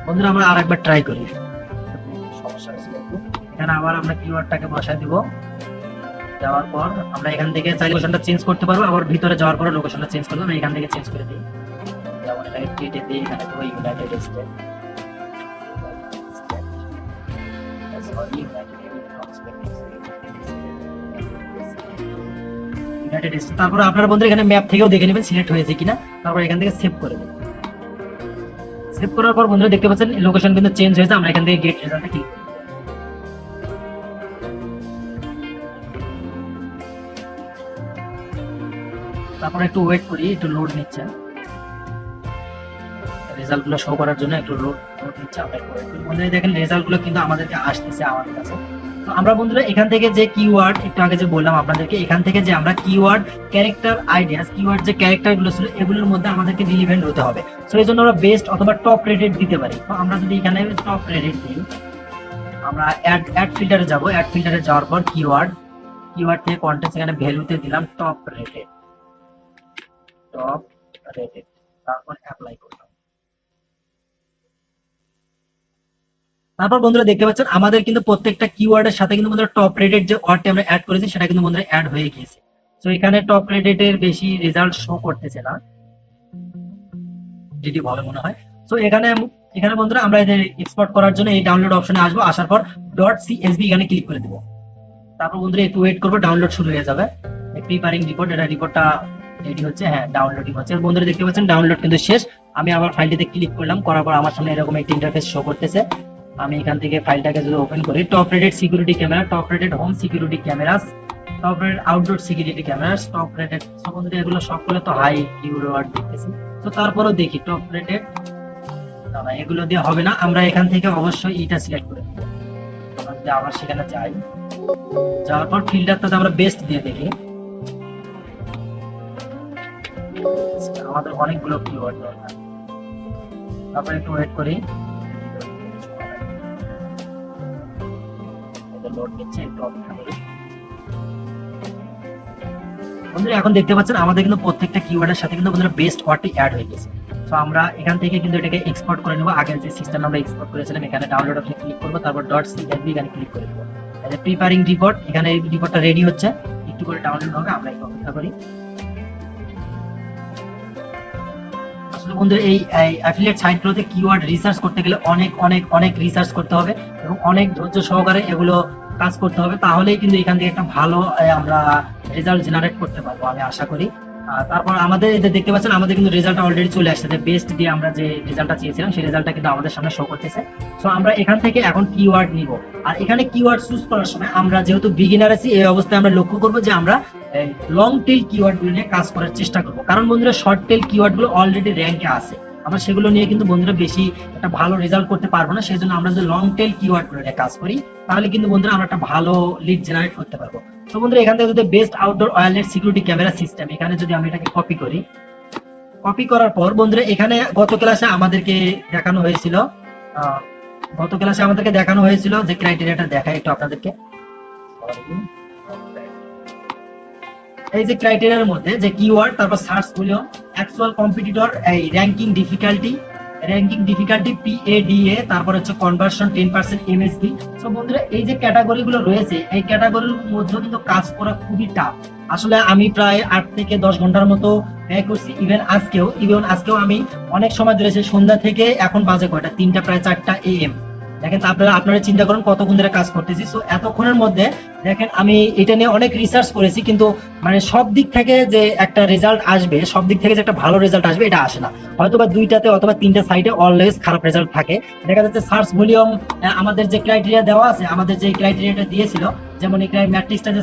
বন্ধুরা আমরা আরেকবার ট্রাই করি। সমস্যা হয়েছিল একটু। এখানে আবার আমরা কিওয়ার্ডটাকে বসায় দিব। যাওয়ার পর আমরা এখান থেকে চাইলে লোকেশনটা চেঞ্জ করতে পারবো। আবার ভিতরে যাওয়ার পর লোকেশনটা চেঞ্জ করবো। আমরা এখান থেকে চেঞ্জ করে দিই। যেমন এটাকে কেটে দিই, এখানে দেবো ইউনাইটেড স্টেট। তারপর আপনারা বন্ধুরা এখানে ম্যাপ থেকেও দেখে নেবেন সিলেক্ট হয়েছে কিনা। তারপর এখান থেকে সেভ করে দেবেন। সেভ করার পর বন্ধুরা দেখতে পাচ্ছেন লোকেশন কিন্তু চেঞ্জ হয়েছে। আমরা এখান থেকে গেট রেজাল্টে ক্লিক করি। তারপর একটু ওয়েট করি, একটু লোড নিচ্ছে রেজাল্ট গুলো শো করার জন্য। একটু লোড নিচ্ছে। আমরা বন্ধুরা দেখেন রেজাল্ট গুলো কিন্তু আমাদেরকে আসতেছে আমাদের কাছে। তো আমরা বন্ধুরা এখান থেকে যে কিওয়ার্ড একটু আগে যে বললাম আপনাদেরকে, এখান থেকে যে আমরা কিওয়ার্ড ক্যারেক্টার আইডিয়াস, কিওয়ার্ড যে ক্যারেক্টার গুলো ছিল এগুলোর মধ্যে আমাদেরকে রিলেভেন্ট হতে হবে। সো এই জন্য আমরা বেস্ট অথবা টপ রেটেড দিতে পারি। তো আমরা যদি এখানে টপ রেটেড দিই, আমরা অ্যাড ফিল্টারে যাব। অ্যাড ফিল্টারে যাওয়ার পর কিওয়ার্ড থেকে কন্টেন্টস এখানে ভ্যালুতে দিলাম টপ রেটেড। তারপর অ্যাপ্লাই করলাম। তারপর বন্ধুরা দেখতে পাচ্ছেন আমাদের কিন্তু প্রত্যেকটা কিওয়ার্ডের সাথে কিন্তু বন্ধুরা টপ রেটেড যে ওয়ার্ডটি আমরা অ্যাড করেছি সেটা কিন্তু বন্ধুরা অ্যাড হয়ে গিয়েছে। তো এখানে টপ রেটেড এর বেশি রেজাল্ট শো করতেছে না, যদি ভালো মনে হয়। তো এখানে বন্ধুরা আমরা এক্সপোর্ট করার জন্য এই ডাউনলোড অপশনে আসবো। আসার পর .csv এখানে ক্লিক করে দেবো। তারপর বন্ধুরা একটু ওয়েট করবো, ডাউনলোড শুরু হয়ে যাবে। প্রিপারিং রিপোর্ট, এটা রিপোর্টটা রেডি হচ্ছে। হ্যাঁ ডাউনলোডিং হচ্ছে। বন্ধুরা দেখতে পাচ্ছেন ডাউনলোড কিন্তু শেষ। আমি আবার ফাইলটিতে ক্লিক করলাম, করার পর আমার সামনে এরকম একটা ইন্টারফেস শো করতেছে। আমি এখান থেকে ফাইলটাকে যদি ওপেন করি, top rated security camera, top rated home security cameras, top rated outdoor security cameras, top rated, বন্ধুরা এগুলো সবগুলো তো হাই কিওয়ার্ড দেখতেছি। তো তারপরেও দেখি টপ রেটেড, না এগুলো দিয়ে হবে না। আমরা এখান থেকে অবশ্যই এটা সিলেক্ট করে দেব। আবার সেখানে যাই, যাওয়ার পর ফিল্টারটাতে আমরা বেস্ট দিয়ে দেখি। আমাদের অনেকগুলো কিওয়ার্ড দরকার, তারপর একটু ওয়েট করি, লোড নিচ্ছে, একটু অপেক্ষা করি। বন্ধুরা এখন দেখতে পাচ্ছেন আমাদের কিন্তু প্রত্যেকটা কিওয়ার্ডের সাথে কিন্তু বন্ধুরা বেস্ট ওয়ার্ডটি অ্যাড হয়ে গেছে। তো আমরা এখান থেকে কিন্তু এটাকে এক্সপোর্ট করে নেব। আগের যে সিস্টেম আমরা এক্সপোর্ট করেছিলাম, এখানে ডাউনলোড অপশনে ক্লিক করব, তারপর .cmv এখানে ক্লিক করে দেব। এই প্রিপারিং রিপোর্ট, এখানে এই রিপোর্টটা রেডি হচ্ছে, একটু করে ডাউনলোড হবে, আমরা একটু অপেক্ষা করি। আসলে বন্ধুরা এই অ্যাফিলিয়েট সাইটগুলোতে কিওয়ার্ড রিসার্চ করতে গেলে অনেক অনেক অনেক রিসার্চ করতে হবে এবং অনেক ধৈর্য সহকারে এগুলো কাজ করতে হবে, তাহলেই কিন্তু এখান থেকে একটা ভালো আমরা রেজাল্ট জেনারেট করতে পারবো, আমি আশা করি। তারপর আমাদের দেখতে পাচ্ছেন আমাদের কিন্তু রেজাল্ট অলরেডি চলে আসছে, যে বেস্ট দিয়ে আমরা যে রেজাল্টটা চেয়েছিলাম সেই রেজাল্টটা কিন্তু আমাদের সামনে শো করতেছে। সো আমরা এখান থেকে এখন কিওয়ার্ড নিব, আর এখানে কিওয়ার্ড চুজ করার সময় আমরা যেহেতু বিগিনার আছি, এই অবস্থায় আমরা লক্ষ্য করব যে আমরা লং টেল কিওয়ার্ড গুলো নিয়ে কাজ করার চেষ্টা করব, কারণ বন্ধুরা শর্ট টেল কিওয়ার্ড গুলো অলরেডি র্যাঙ্কে আছে, আমরা সেগুলো নিয়ে কিন্তু বন্ধুরা বেশি একটা ভালো রেজাল্ট করতে পারবো না। সেই জন্য আমরা যদি লং টেল কিওয়ার্ড গুলো নিয়ে কাজ করি, তাহলে কিন্তু বন্ধুরা আমরা একটা ভালো লিড জেনারেট করতে পারবো। তো বন্ধুরা এখান থেকে যদি best outdoor wireless security camera system, এখানে যদি আমি এটাকে কপি করি, কপি করার পর বন্ধুরা এখানে গত ক্লাসে আমাদেরকে দেখানো হয়েছিল, যে ক্রাইটেরিয়াটা দেখায় একটু আপনাদেরকে। এই যে ক্রাইটেরিয়ার মধ্যে যে কিওয়ার্ড, তারপর সার্চ ভলিউম, অ্যাকচুয়াল কম্পিটিটর, এই র‍্যাঙ্কিং ডিফিকাল্টি PADA, তারপর হচ্ছে কনভার্সন 10% MSB। সো বন্ধুরা এই যে ক্যাটাগরি গুলো রয়েছে, এই ক্যাটাগরির মধ্যে কিন্তু কাজ করা খুবই টাফ। আসলে আমি প্রায় 8 থেকে 10 ঘন্টার মতো ব্যয় করছি, ইভেন আজকেও আমি অনেক সময় ধরে সন্ধ্যা থেকে এখন বাজে কয়টা, 3টা প্রায় 4টা AM। দেখেন আপনারা চিন্তা করুন কতক্ষণ ধরে কাজ করতেছি। সো এতক্ষণের মধ্যে দেখেন আমি এটা নিয়ে অনেক রিসার্চ করেছি, কিন্তু মানে সব দিক থেকে যে একটা রেজাল্ট আসবে, সব দিক থেকে যে একটা ভালো রেজাল্ট আসবে এটা আসে না। হয়তোবা 2টাতে অথবা 3টা সাইটে অলওয়েজ খারাপ রেজাল্ট থাকে। দেখা যাচ্ছে সার্চ ভলিউম, আমাদের যে ক্রাইটেরিয়া দেওয়া আছে, আমাদের যে ক্রাইটেরিয়াটা দিয়েছিল, যেমন এখানে ম্যাট্রিক্সটা যে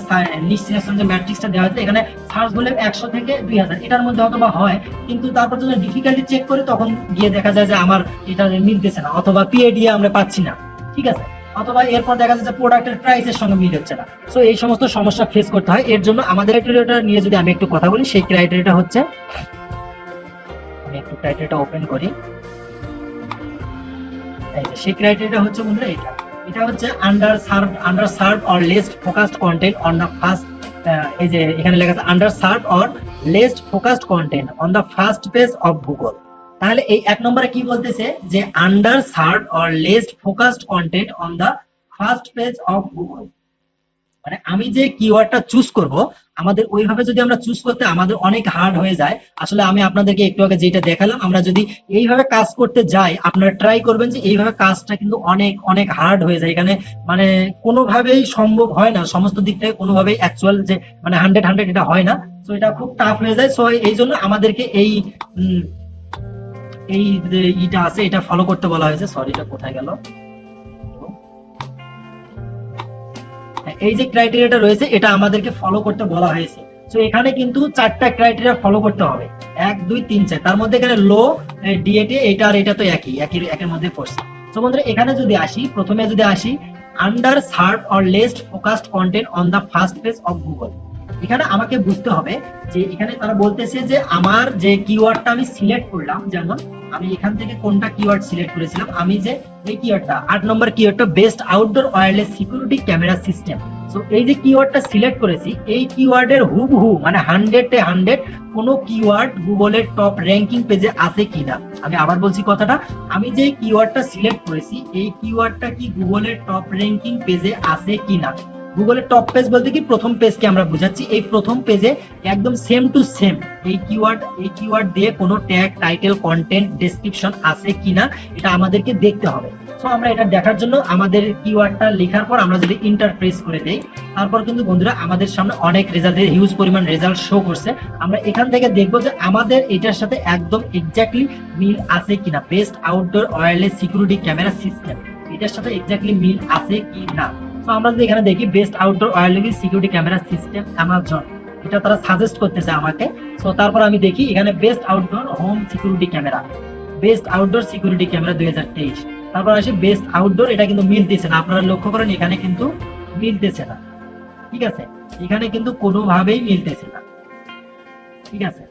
লিস্ট সিলেকশন যে ম্যাট্রিক্সটা দেওয়া হয়েছে, এখানে সার্চ ভলিউম 100 থেকে 2000 এটার মধ্যে হয়তোবা হয়, কিন্তু তারপর যখন ডিফিকাল্টি চেক করি তখন গিয়ে দেখা যায় যে আমার এটা মিলতেছে না, অথবা PADA আমরা পাচ্ছি না, ঠিক আছে, অথবা এরপর দেখা যাচ্ছে প্রোডাক্টের প্রাইসের সঙ্গে মিল হচ্ছে না। সো এই সমস্ত সমস্যা ফেস করতে হয়। এর জন্য আমাদের ক্রাইটেরিয়াটা নিয়ে যদি আমি একটু কথা বলি, সেই ক্রাইটেরিয়াটা হচ্ছে, আমি একটু ক্রাইটেরিয়াটা ওপেন করি, এই যে সেই ক্রাইটেরিয়াটা হচ্ছে বন্ধুরা এটা হচ্ছে under serve or least focused content on the first, এই যে এখানে লেখা আছে under serve or least focused content on the first page of Google. তাহলে এই 1 নম্বরে কি বলতেছে, যে under serve or least focused content on the first page of Google. মানে আমি যে কিওয়ার্ডটা চুজ করব, আমাদের ওইভাবে যদি আমরা চুজ করতে আমাদের অনেক হার্ড হয়ে যায়। আসলে আমি আপনাদেরকে একটু আগে যেটা দেখালাম, আমরা যদি এইভাবে কাজ করতে যাই, আপনারা ট্রাই করবেন যে এইভাবে কাজটা কিন্তু অনেক অনেক হার্ড হয়ে যায়। এখানে মানে কোনোভাবেই সম্ভব হয় না, সমস্ত দিক থেকে কোনোভাবেই অ্যাকচুয়াল যে মানে 100 এটা হয় না। সো এটা খুব টাফ হয়ে যায়। সো এই জন্য আমাদেরকে এই যে ইটা আছে এটা ফলো করতে বলা হয়েছে। সরি, এটা কোথায় গেল? এই যে ক্রাইটেরিয়াটা রয়েছে এটা আমাদেরকে ফলো করতে বলা হয়েছে। সো এখানে কিন্তু 4টা ক্রাইটেরিয়া ফলো করতে হবে, 1 2 3 4। তার মধ্যে এখানে লো DATA, এটা আর এটা তো একের মধ্যে পড়ছে। সো বন্ধুরা এখানে যদি আসি, প্রথমে যদি আসি under serve or least focused content on the first page of Google. এখানে আমাকে বুঝতে হবে যে এখানে তারা বলতেছে যে আমার যে কিওয়ার্ডটা আমি সিলেক্ট করলাম, যেমন আমি এখান থেকে কোনটা কিওয়ার্ড সিলেক্ট করেছিলাম, আমি যে এই কিওয়ার্ডটা 8 নম্বর কিওয়ার্ডটা best outdoor wireless security camera system. So এই যে কিওয়ার্ডটা সিলেক্ট করেছি, এই কিওয়ার্ডের হুবহু মানে 100 কোন কিওয়ার্ড গুগলের টপ র্যাঙ্কিং পেজে আছে কিনা। আমি আবার বলছি কথাটা, আমি যে কিওয়ার্ডটা সিলেক্ট করেছি এই কিওয়ার্ডটা কি গুগলের টপ র্যাঙ্কিং পেজে আছে কিনা। গুগলের টপ পেজ বলতে কি প্রথম পেজকে আমরা বুঝাচ্ছি। এই প্রথম পেজে একদম সেম টু সেম এই কিওয়ার্ড দিয়ে কোনো ট্যাগ, টাইটেল, কন্টেন্ট, ডেসক্রিপশন আছে কিনা এটা আমাদেরকে দেখতে হবে। সো আমরা এটা দেখার জন্য আমাদের কিওয়ার্ডটা লেখার পর আমরা যদি ইন্টার প্রেস করে দেই, তারপর কিন্তু বন্ধুরা আমাদের সামনে অনেক রেজাল্টের হিউজ পরিমাণ রেজাল্ট শো করছে। আমরা এখান থেকে দেখবো যে আমাদের এটার সাথে একদম এক্স্যাক্টলি মিল আছে কিনা। Best outdoor wireless security camera system, এটার সাথে এক্স্যাক্টলি মিল আছে কি না। তো আমরা যদি এখানে দেখি best outdoor wireless security camera system Amazon, এটা তারা সাজেস্ট করতেছে আমাকে। সো তারপর আমি দেখি এখানে best outdoor home security camera, best outdoor security camera 2023। তারপর আসি বেস্ট আউটডোর, এটা কিন্তু মিলতেছে না, আপনারা লক্ষ্য করেন এখানে কিন্তু মিলতেছে না, ঠিক আছে, এখানে কিন্তু কোনোভাবেই মিলতেছে না, ঠিক আছে।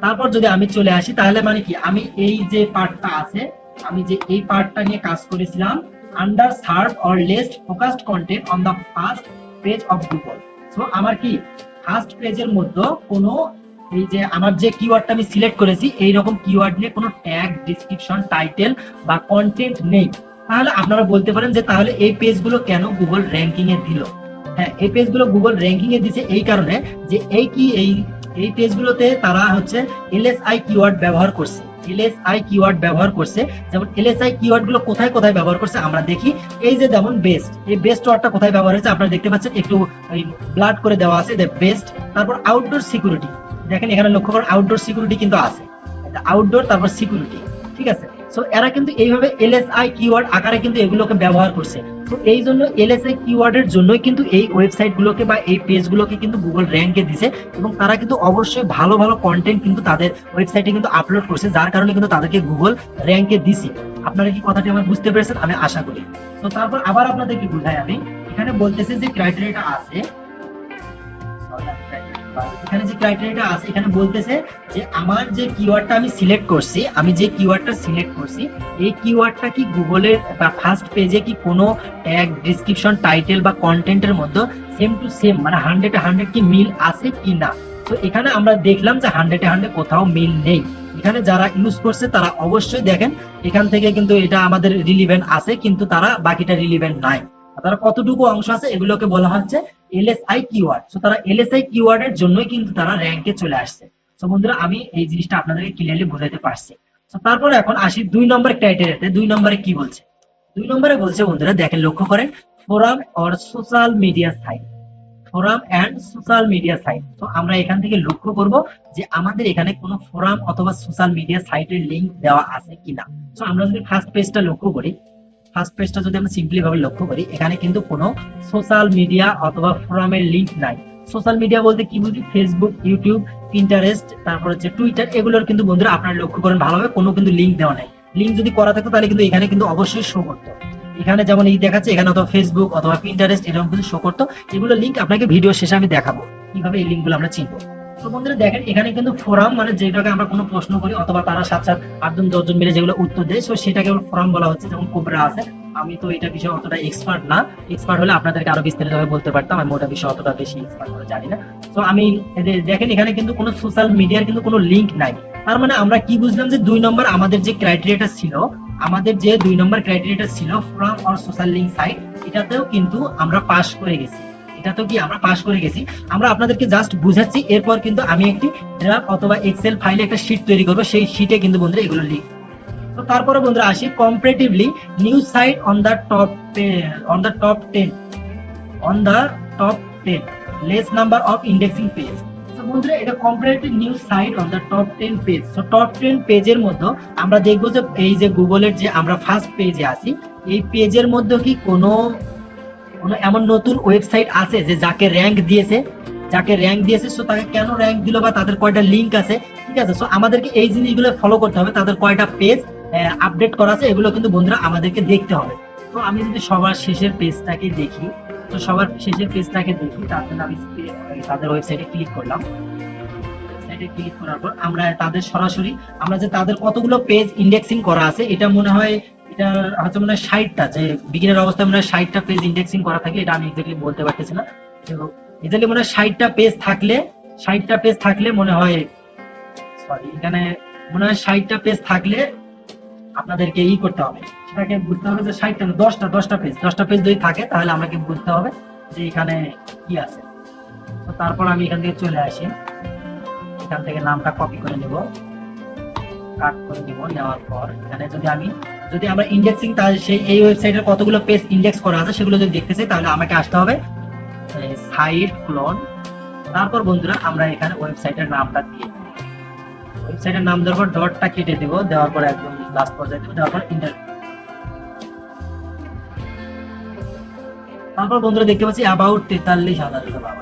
তারপর যদি আমি চলে আসি তাহলে মানে কি, আমি এই যে পার্টটা আছে, আমি যে এই পার্টটা নিয়ে কাজ করেছিলাম, under serve or least focused content on the first page of Google. So আমার কি ফার্স্ট পেজের মধ্যে কোনো এই যে আমার যে কিওয়ার্ডটা আমি সিলেক্ট করেছি এই রকম কিওয়ার্ড নিয়ে কোনো ট্যাগ, ডেসক্রিপশন, টাইটেল বা কন্টেন্ট নেই। তাহলে আপনারা বলতে পারেন যে তাহলে এই পেজগুলো কেন গুগল র্যাঙ্কিং এ দিল? হ্যাঁ, এই পেজগুলো গুগল র্যাঙ্কিং এ দিছে এই কারণে যে এই পেজগুলোতে তারা হচ্ছে এলএসআই কিওয়ার্ড ব্যবহার করছে, এলএসআই কিওয়ার্ড ব্যবহার করছে। যেমন এলএসআই কিওয়ার্ড গুলো কোথায় কোথায় ব্যবহার করছে আমরা দেখি। এই যে যেমন বেস্ট, এই বেস্ট ওয়ার্ডটা কোথায় ব্যবহার হয়েছে আপনারা দেখতে পাচ্ছেন, একটু ব্লাড করে দেওয়া আছে বেস্ট। তারপর আউটডোর সিকিউরিটি, দেখেন এখানে লক্ষ্য করুন আউটডোর সিকিউরিটি কিন্তু আছে, আউটডোর তারপর সিকিউরিটি, ঠিক আছে। সো এরা কিন্তু এইভাবে এলএসআই কিওয়ার্ড আকারে কিন্তু এগুলোকে ব্যবহার করছে। তো এই জন্য এলএসআই কিওয়ার্ডের জন্যই কিন্তু এই ওয়েবসাইট গুলোকে বা এই পেজ গুলোকে কিন্তু গুগল র্যাঙ্কে দিছে, এবং তারা কিন্তু অবশ্যই ভালো ভালো কন্টেন্ট কিন্তু তাদের ওয়েবসাইটে কিন্তু আপলোড করছে, যার কারণে কিন্তু তাদেরকে গুগল র্যাঙ্কে দিছে। আপনারা কি কথাটি আমার বুঝতে পেরেছেন আমি আশা করি। তো তারপর আবার আপনাদেরকে বুঝাই, আমি এখানে বলতেছে যে ক্রাইটেরিয়াটা আছে, এখানে যে ক্রাইটেরিয়াটা আছে এখানে বলতেছে যে আমার যে কিওয়ার্ডটা আমি সিলেক্ট করছি, আমি যে কিওয়ার্ডটা সিলেক্ট করছি এই কিওয়ার্ডটা কি গুগলের বা ফার্স্ট পেজে কি কোনো ট্যাগ, ডেসক্রিপশন, টাইটেল বা কন্টেন্টের মধ্যে সেম টু সেম মানে 100-100 কি মিল আছে কি না। তো এখানে আমরা দেখলাম যে 100-100 কোথাও মিল নেই। এখানে যারা ইউজ করছে তারা অবশ্যই দেখেন এখান থেকে কিন্তু এটা আমাদের রিলিভেন্ট আছে, কিন্তু তারা বাকিটা রিলিভেন্ট নাই। তারা কতটুকু অংশ আছে এগুলোকে বলা হচ্ছে এলএসআই কিওয়ার্ড। সো তারা এলএসআই কিওয়ার্ডের জন্যই কিন্তু তারা র্যাঙ্কে চলে আসছে। সো বন্ধুরা আমি এই জিনিসটা আপনাদেরকে ক্লিয়ারলি বোঝাতে পারছি। সো তারপরে এখন আসি 2 নম্বর ক্রাইটেরিয়াতে। 2 নম্বরে কি বলছে? 2 নম্বরে বলছে বন্ধুরা দেখেন লক্ষ্য করেন, forum or social media site, forum and social media site. তো আমরা এখান থেকে লক্ষ্য করব যে আমাদের এখানে কোনো ফোরাম অথবা সোশ্যাল মিডিয়া সাইটের লিংক দেওয়া আছে কিনা। সো আমরা যদি ফার্স্ট পেজটা লক্ষ্য করি, ফার্স্ট পেজটা যদি আমরা সিম্পলি ভাবে লক্ষ্য করি, এখানে কিন্তু কোনো সোশ্যাল মিডিয়া অথবা ফোরামের লিংক নাই। সোশ্যাল মিডিয়া বলতে কি বুঝি? ফেসবুক, ইউটিউব, পিন্টারেস্ট, তারপর হচ্ছে টুইটার, এগুলোর কিন্তু বন্ধুরা আপনারা লক্ষ্য করেন ভালোভাবে কোনো কিন্তু লিংক দেওয়া নাই। লিংক যদি করা থাকতো তাহলে কিন্তু এখানে কিন্তু অবশ্যই শো করতো। এখানে যেমন এই দেখাচ্ছে এখানে অথবা ফেসবুক অথবা পিন্টারেস্ট এরকম কিন্তু শো করতো। এগুলো লিংক আপনাকে ভিডিও শেষে আমি দেখাবো কিভাবে এই লিংকগুলো আমরা চিনবো। তো বন্ধুরা দেখেন এখানে কিন্তু ফোরাম মানে যেটাকে আমরা কোনো প্রশ্ন করি অথবা তারা 7-8-10 মিলে যেগুলো উত্তর দেয়, তো সেটাকে ফোরাম বলা হচ্ছে। যেমন কোবরা আছে, আমি তো এটা বিষয়ে অতটা এক্সপার্ট না, এক্সপার্ট হলে আপনাদেরকে আরো বিস্তারিতভাবে বলতে পারতাম, আমি ওটা বিষয়ে অতটা বেশি এক্সপার্ট হলে জানি না। তো আমি দেখেন এখানে কিন্তু কোনো সোশ্যাল মিডিয়ার কিন্তু কোনো লিংক নাই। তার মানে আমরা কি বুঝলাম যে 2 নম্বর আমাদের যে ক্রাইটেরিয়াটা ছিল, আমাদের যে 2 নম্বর ক্রাইটেরিয়াটা ছিল forum or social link site, এটাতেও কিন্তু আমরা পাস করে গেছি। এটা তো কি আমরা পাস করে গেছি। আমরা আপনাদেরকে জাস্ট বুঝাচ্ছি, এরপর কিন্তু আমি একটি ড্রাফট অথবা এক্সেল ফাইলে একটা শীট তৈরি করব, সেই শীটে কিন্তু বন্ধুরা এগুলো লিখ। তো তারপরে বন্ধুরা আসি comparatively news site on the top 10 less number of indexing page. তো বন্ধুরা এটা comparative news site on the top 10 page. তো টপ 10 পেজের মধ্যে আমরা দেখবো যে এই যে গুগলের যে আমরা ফার্স্ট পেজে আছি, এই পেজের মধ্যে কি কোনো এমন নতুন ওয়েবসাইট আছে যে যাকে র্যাঙ্ক দিয়েছে, সো তাকে কেন র্যাঙ্ক দিল বা তাদের কয়টা লিংক আছে, ঠিক আছে। সো আমাদেরকে এই জিনিসগুলো ফলো করতে হবে, তাদের কয়টা পেজ আপডেট করা আছে এগুলো কিন্তু বন্ধুরা আমাদেরকে দেখতে হবে। তো আমি যদি সবার শেষের পেজটাকে দেখি, তো সবার শেষের পেজটাকে দেখি, তার জন্য আমি তাদের ওয়েবসাইটে ক্লিক করলাম। ওয়েবসাইটে ক্লিক করার পর আমরা তাদের সরাসরি আমরা যে তাদের কতগুলো পেজ ইন্ডেক্সিং করা আছে, এটা মনে হয় এটা হচ্ছে মনে হয় 60টা, যে বিগিনার অবস্থায় মনে হয় 60টা পেজ ইন্ডেক্সিং করা থাকে, এটা আমি এক্স্যাক্টলি বলতে পারতেছি না। এখানে মনে হয় 60টা পেজ থাকলে মনে হয়, সরি এখানে মনে হয় 60টা পেজ থাকলে আপনাদেরকে করতে হবে, সেটাকে বুঝতে হবে যে 60টা 10টা পেজ যদি থাকে তাহলে আমাকে বুঝতে হবে যে এখানে কি আছে। তো তারপর আমি এখান থেকে চলে আসি, এখান থেকে নামটা কপি করে নেব, কাট করে দেব। নেওয়ার পর এখানে যদি আমরা ইন্ডেক্সিং সেই এই ওয়েবসাইটের কতগুলো পেজ ইন্ডেক্স করা আছে সেগুলো যদি দেখতে চাই তাহলে আমাকে আসতে হবে সাইট ক্লোন। তারপর বন্ধুরা আমরা এখানে ওয়েবসাইটের নামটা দিয়ে ওয়েবসাইটের নাম দেওয়ার পর ডটটা কেটে দেব, দেওয়ার পর একদম লাস্ট পর্যায়ে দেব, দেওয়ার পর ইন্টার। তারপর বন্ধুরা দেখতে পাচ্ছি অ্যাবাউট 43,000 বাবা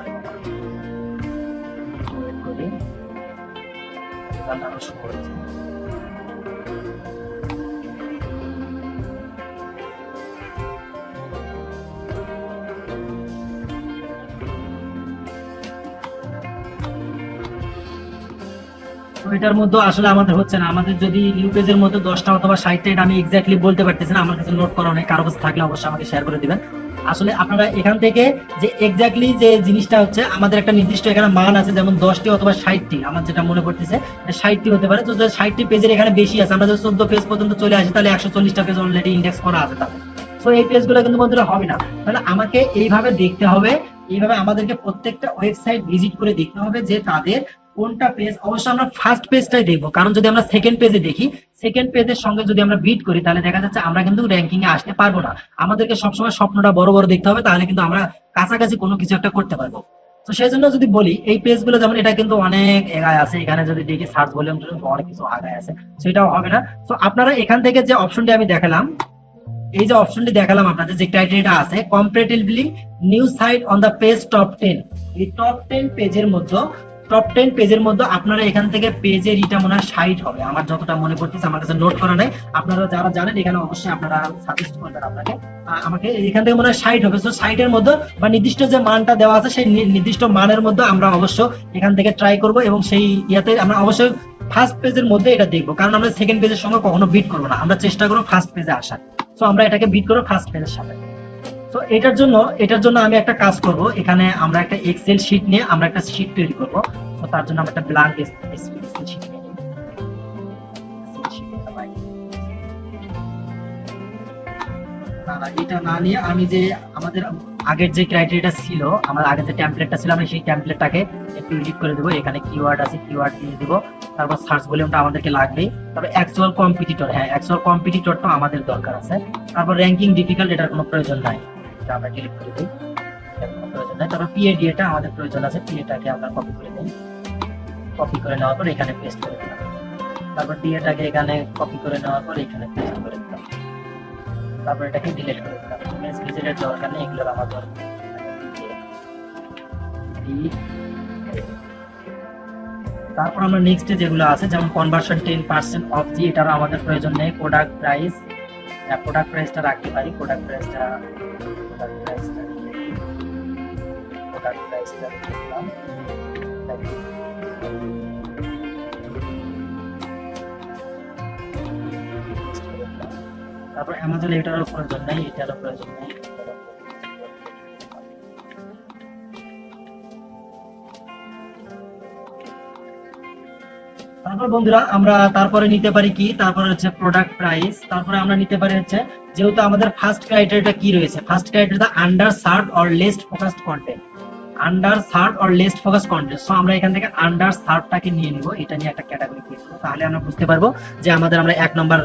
এটার মধ্যে আসলে আমাদের হচ্ছে না, আমাদের যদি নিউ পেজের মধ্যে 10টা অথবা 60টা, এটা আমি এক্স্যাক্টলি বলতে পারতেছি না, আমার কাছে নোট করা নেই, কারো কাছে থাকলে অবশ্যই আমাকে শেয়ার করে দিবেন। আসলে আপনারা এখান থেকে যে এক্স্যাক্টলি যে জিনিসটা হচ্ছে, আমাদের একটা নির্দিষ্ট এখানে মান আছে, যেমন 10টি অথবা 60টি, আমার যেটা মনে পড়তেছে 60টি হতে পারে। তো 60টি পেজের এখানে বেশি আছে, আমরা যদি 14 পেজ পর্যন্ত চলে আসি তাহলে 140টা পেজ অলরেডি ইন্ডেক্স করা আছে তাহলে। তো এই পেজগুলো কিন্তু বন্ধুরা হবে না, তাহলে আমাকে এইভাবে দেখতে হবে, এইভাবে আমাদেরকে প্রত্যেকটা ওয়েবসাইট ভিজিট করে দেখতে হবে যে তাদের কোনটা পেজ। অবশ্যই আমরা ফার্স্ট পেজটাই দেখবো, কারণ যদি আমরা সেকেন্ড পেজে দেখি, সেকেন্ড পেজের সঙ্গে যদি আমরা বিট করি তাহলে দেখা যাচ্ছে আমরা কিন্তু র্যাঙ্কিং এ আসতে পারবো না। আমাদেরকে সবসময় স্বপ্নটা বড় বড় দেখতে হবে, তাহলে কিন্তু আমরা কাছাকাছি কোনো কিছু একটা করতে পারবো। তো সেই জন্য যদি বলি এই পেজগুলো, যেমন এটা কিন্তু অনেক এগায় আছে, এখানে যদি দেখি সার্চ ভলিউম অনেক কিছু আগায় আছে, সেটাও হবে না। তো আপনারা এখান থেকে যে অপশনটি আমি দেখালাম, এই যে অপশনটি দেখালাম আপনাদের, যে ক্রাইটেরিয়াটা আছে comparatively new site on the page top 10, এই টপ 10 পেজের মধ্যে, টপ 10 পেজের মধ্যে আপনারা এখান থেকে পেজের ইটা মনে হয় 60 হবে, আমার যতটা মনে পড়তেছে, আমার কাছে নোট করা নাই, আপনারা যারা জানেন এখানে অবশ্যই আপনারা সাজেস্ট করবেন আপনাকে, আমাকে এখান থেকে মনে হয় 60 হবে। তো 60 এর মধ্যে বা নির্দিষ্ট যে মানটা দেওয়া আছে সেই নির্দিষ্ট মানের মধ্যে আমরা অবশ্য এখান থেকে ট্রাই করব, এবং সেই ইয়াতে আমরা অবশ্যই ফার্স্ট পেজের মধ্যে এটা দেখবো, কারণ আমরা সেকেন্ড পেজের সঙ্গে কখনো বিট করবো না, আমরা চেষ্টা করবো ফার্স্ট পেজে আসার। তো আমরা এটাকে বিট করবো ফার্স্ট পেজের সাথে। তো এটার জন্য আমি একটা কাজ করব, এখানে আমরা একটা এক্সেল শিট নিয়ে আমরা একটা শিট তৈরি করব। তো তার জন্য আমরা একটা ব্ল্যাঙ্ক এক্সেল শিট নিয়ে নিব। এটা না নিয়ে আমি যে আমাদের আগের যে ক্রাইটেরিয়াটা ছিল, আমার আগের যে টেমপ্লেটটা ছিল, আমি সেই টেমপ্লেটটাকে একটু এডিট করে দেবো। এখানে কিওয়ার্ড আছে, কিওয়ার্ড দিয়ে দিব, তারপর সার্চ ভলিউমটা আমাদেরকে লাগবে, তারপর অ্যাকচুয়াল কম্পিটিটর, হ্যাঁ অ্যাকচুয়াল কম্পিটিটরটা আমাদের দরকার আছে, তারপর র্যাঙ্কিং ডিফিকাল্ট, এটার কোনো প্রয়োজন নাই, এটা আমরা ডিলিট করে দিই, এটার কোনো প্রয়োজন নাই। তারপর পিএডি এটা আমাদের প্রয়োজন আছে, পিএটাকে আমরা কপি করে দিই, কপি করে নেওয়ার পর এখানে পেস্ট করে দিলাম, তারপর ডিএটাকে এখানে কপি করে নেওয়ার পর এখানে পেস্ট করে দিলাম, তারপর এটাকে ডিলিট করে দিলাম, ইমেজ ভিজিটের দরকার নেই, এগুলোর আমার দরকার। তারপর আমরা নেক্সট যেগুলো আছে, যেমন কনভার্সন 10% অফ জি, এটারও আমাদের প্রয়োজন নেই। প্রোডাক্ট প্রাইসটা রাখতে পারি, প্রোডাক্ট প্রাইসটা দিলাম। তারপর অ্যামাজন, এটারও প্রয়োজন নেই, এটারও প্রয়োজন নেই। তারপর বন্ধুরা আমরা তারপরে নিতে পারি কি, তারপরে হচ্ছে প্রোডাক্ট প্রাইস, তারপরে আমরা নিতে পারি হচ্ছে, যেহেতু আমাদের ফার্স্ট ক্রাইটেরিয়াটা কি রয়েছে, first criteria under served or least focused content, under served or least focused content. So আমরা এখান থেকে আন্ডার সার্ভডটাকে নিয়ে নিব, এটা নিয়ে একটা ক্যাটাগরি ক্রিয়েট করব, তাহলে আমরা বুঝতে পারবো যে আমাদের আমরা 1 নম্বর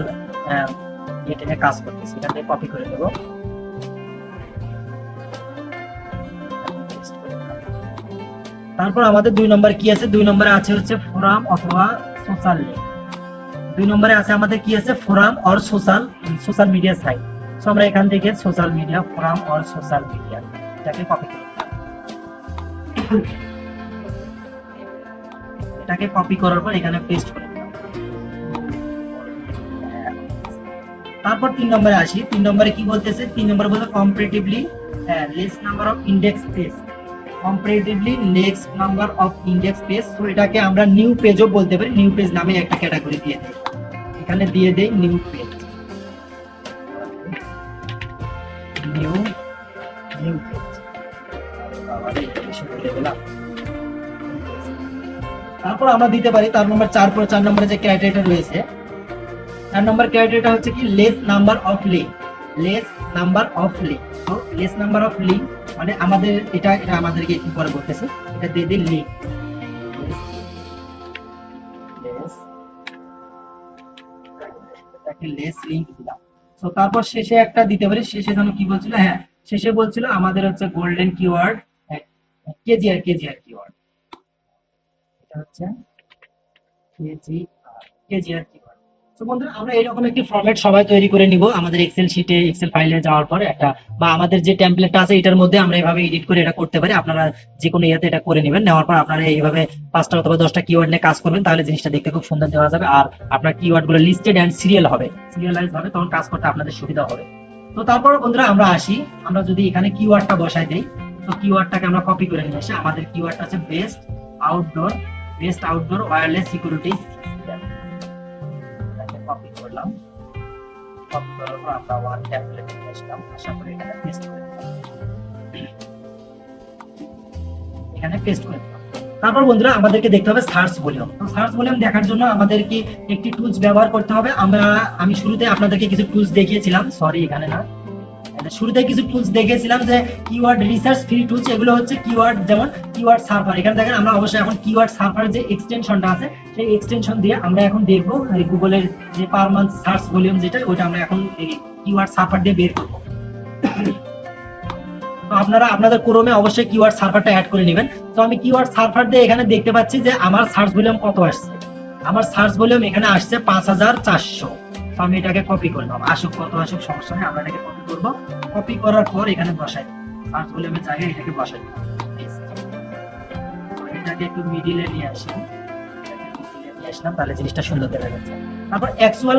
এটা নিয়ে কাজ করতেছি। এখান থেকে কপি করে দেব, তারপর আমাদের 2 নম্বর কি আছে, 2 নম্বরে আছে হচ্ছে ফোরাম অথবা সোশ্যাল লিংক। 2 নম্বরে আছে আমাদের কি আছে, forum or social media site. So আমরা এখান থেকে social media, forum or social media, এটাকে কপি করে এটাকে কপি করার পর এখানে পেস্ট করে দিলাম। তারপর 3 নম্বরে আসি, 3 নম্বরে কি বলতেছে, 3 নম্বরে বলতে comparatively less number of index page, comparatively next number of index page. তো এটাকে আমরা নিউ পেজও বলতে পারি, নিউ পেজ নামে একটা ক্যাটাগরি দিয়ে দেই, এখানে দিয়ে দেই নিউ পেজ, নিউ পেজ। তারপর আমরা দিতে পারি তার নম্বর 4 নম্বরে যে ক্রাইটেরিয়াটা রয়েছে, 4 নম্বর ক্রাইটেরিয়াটা হচ্ছে কি less number of link, less number of link. তো লেস নাম্বার অফ লিংক মানে আমাদের এটা আমাদেরকে একটু পরে বলতেছে, এটা দিয়ে দিই লিংক, লেস লিংক দিলাম। তো তারপর শেষে একটা দিতে পারি, শেষে যেন কি বলছিল, হ্যাঁ শেষে বলছিল আমাদের হচ্ছে গোল্ডেন কিওয়ার্ড, কেজিআর কিওয়ার্ড, এটা হচ্ছে কেজিআর কিওয়ার্ড। তো বন্ধুরা আমরা এরকম একটি ফরম্যাট সবাই তৈরি করে নিব আমাদের এক্সেল শিটে, এক্সেল ফাইলে যাওয়ার পরে একটা, বা আমাদের যে টেমপ্লেটটা আছে এটার মধ্যে আমরা এইভাবে এডিট করে এটা করতে পারি। আপনারা যে কোনো ইয়াতে এটা করে নেবেন, নেওয়ার পর আপনারা এইভাবে 5টা অথবা 10টা কিওয়ার্ড নিয়ে কাজ করবেন, তাহলে জিনিসটা দেখতে খুব সুন্দর দেওয়া যাবে, আর আপনার কিওয়ার্ড গুলো লিস্টেড এন্ড সিরিয়ালাইজ হবে, তখন কাজ করতে আপনাদের সুবিধা হবে। তো তারপর বন্ধুরা আমরা আসি, আমরা যদি এখানে কিওয়ার্ডটা বসাই দেই, তো কিওয়ার্ডটাকে আমরা কপি করে নিয়ে এসে, আমাদের কিওয়ার্ডটা আছে best outdoor best outdoor wireless security system, copy করলাম। কপি করার পর আমরা ওয়ান ট্যাবলেটে নিয়ে আসলাম, আশা করি এখানে পেস্ট করে দিলাম, এখানে পেস্ট করে দিলাম। তারপর বন্ধুরা আমাদেরকে দেখতে হবে সার্চ ভলিউম। তো সার্চ ভলিউম দেখার জন্য আমাদেরকে একটি টুলস ব্যবহার করতে হবে। আমি শুরুতে আপনাদেরকে কিছু টুলস দেখিয়েছিলাম, সরি এখানে না, শুরুতে কিছু টুলস দেখিয়েছিলাম যে কিওয়ার্ড রিসার্চ ফ্রি টুলস, এগুলো হচ্ছে কিওয়ার্ড, যেমন কিওয়ার্ড সার্ভার। এখানে দেখেন আমরা অবশ্যই এখন কিওয়ার্ড সার্ভারের যে এক্সটেনশনটা আছে সেই এক্সটেনশন দিয়ে আমরা এখন দেখবো গুগলের যে পার মান্থ সার্চ ভলিউম যেটা, ওটা আমরা এখন কিওয়ার্ড সার্ভার দিয়ে বের করবো। তো আপনারা আপনাদের ক্রোমে অবশ্যই কিওয়ার্ড সার্ভারটা অ্যাড করে নেবেন। তো আমি কিওয়ার্ড সার্ভার দিয়ে এখানে দেখতে পাচ্ছি যে আমার সার্চ ভলিউম কত আসছে। আমার সার্চ ভলিউম এখানে আসছে 5400। তো আমি এটাকে কপি করলাম, আসুক কত আসুক সমস্যা নেই, আমরা এটাকে কপি করব। কপি করার পর এখানে বসাই, সার্চ ভলিউমের জায়গায় এটাকে বসাই। তো এটাকে একটু মিডিলে নিয়ে আসি, আসলাম, তাহলে জিনিসটা সুন্দর দেখা যাচ্ছে। তারপর অ্যাকচুয়াল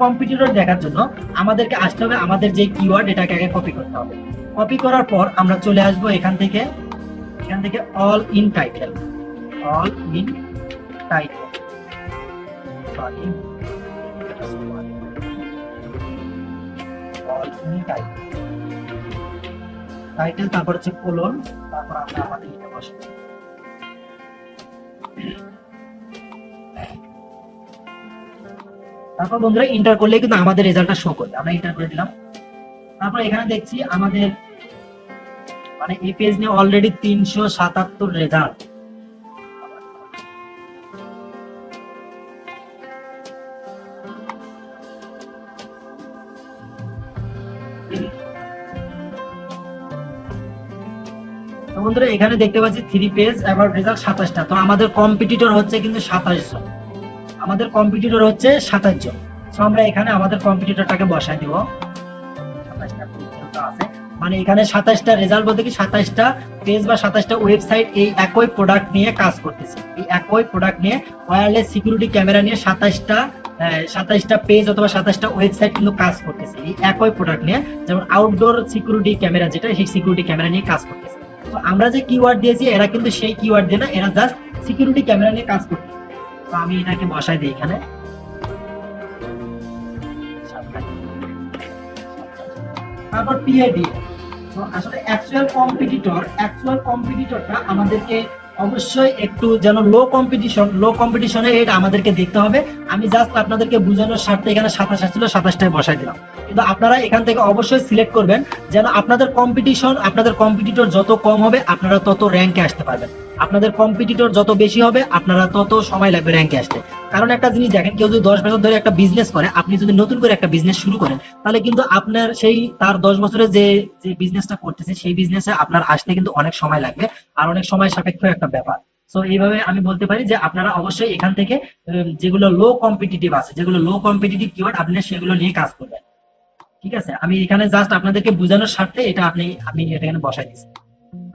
কম্পিটিটর দেখার জন্য আমাদেরকে আসতে হবে আমাদের যে কিওয়ার্ড, এটাকে আগে কপি করতে হবে। কপি করার পর আমরা চলে আসবো এখান থেকে অল ইন টাইটেল, টাইটেল, তারপর হচ্ছে কোলন, তারপর আমরা আমাদের লিখে বসাবো। তারপর বন্ধুরা ইন্টার করলে কিন্তু আমাদের রেজাল্টটা শো করবে, আমরা ইন্টার করে দিলাম। তারপর এখানে দেখছি আমাদের মানে এই পেজ নিয়ে অলরেডি 377 রেজাল্ট। বন্ধুরা এখানে দেখতে পাচ্ছি 3 পেজ অ্যাবাউট রেজাল্ট 27টা। তো আমাদের কম্পিটিটর হচ্ছে কিন্তু 27 জন, আমাদের কম্পিটিটর হচ্ছে 27 জন। তো আমরা এখানে আমাদের কম্পিটিটরটাকে বসাই দিব। 27টা পেজ আছে, মানে এখানে 27টা রেজাল্ট বলতে কি 27টা পেজ বা 27টা ওয়েবসাইট এই একই প্রোডাক্ট নিয়ে কাজ করতেছে। এই একই প্রোডাক্ট নিয়ে ওয়্যারলেস সিকিউরিটি ক্যামেরা নিয়ে 27টা পেজ অথবা 27টা ওয়েবসাইট কিন্তু কাজ করতেছে এই একই প্রোডাক্ট নিয়ে। যেমন আউটডোর সিকিউরিটি ক্যামেরা যেটা, সেই সিকিউরিটি ক্যামেরা নিয়ে কাজ করতেছে। তো আমরা যে কিওয়ার্ড দিয়েছি এরা কিন্তু সেই কিওয়ার্ড দিয়ে না, এরা জাস্ট সিকিউরিটি ক্যামেরা নিয়ে কাজ করতেছে। তো আমি এটাকে বসাই দিই এখানে। তারপর পিএডি, তো আসলে অ্যাকচুয়াল কম্পিটিটরটা আমাদেরকে অবশ্যই একটু যেন লো কম্পিটিশনে এটা আমাদেরকে দেখতে হবে। আমি জাস্ট আপনাদেরকে বোঝানোর স্বার্থে এখানে 27 ছিল, 27টায় বসাই দিলাম। কিন্তু আপনারা এখান থেকে অবশ্যই সিলেক্ট করবেন যেন আপনাদের কম্পিটিটর যত কম হবে আপনারা তত র্যাঙ্কে আসতে পারবেন। আপনাদের কম্পিটিটর যত বেশি হবে আপনারা তত সময় লাগবে র্যাঙ্কে আসতে। কারণ একটা জিনিস দেখেন, কেউ যদি 10 বছর ধরে একটা বিজনেস করে, আপনি যদি নতুন করে একটা বিজনেস শুরু করেন, তাহলে কিন্তু আপনার সেই তার 10 বছরে যে বিজনেসটা করতেছে সেই বিজনেসে আপনার আসতে কিন্তু অনেক সময় লাগবে, আর অনেক সময় সাপেক্ষ একটা ব্যাপার। সো এইভাবে আমি বলতে পারি যে আপনারা অবশ্যই এখান থেকে যেগুলো লো কম্পিটিটিভ কিওয়ার্ড আপনারা সেগুলো নিয়ে কাজ করবেন। ঠিক আছে, আমি এখানে জাস্ট আপনাদেরকে বোঝানোর স্বার্থে এটা আমি এটা এখানে বসাই দিচ্ছি।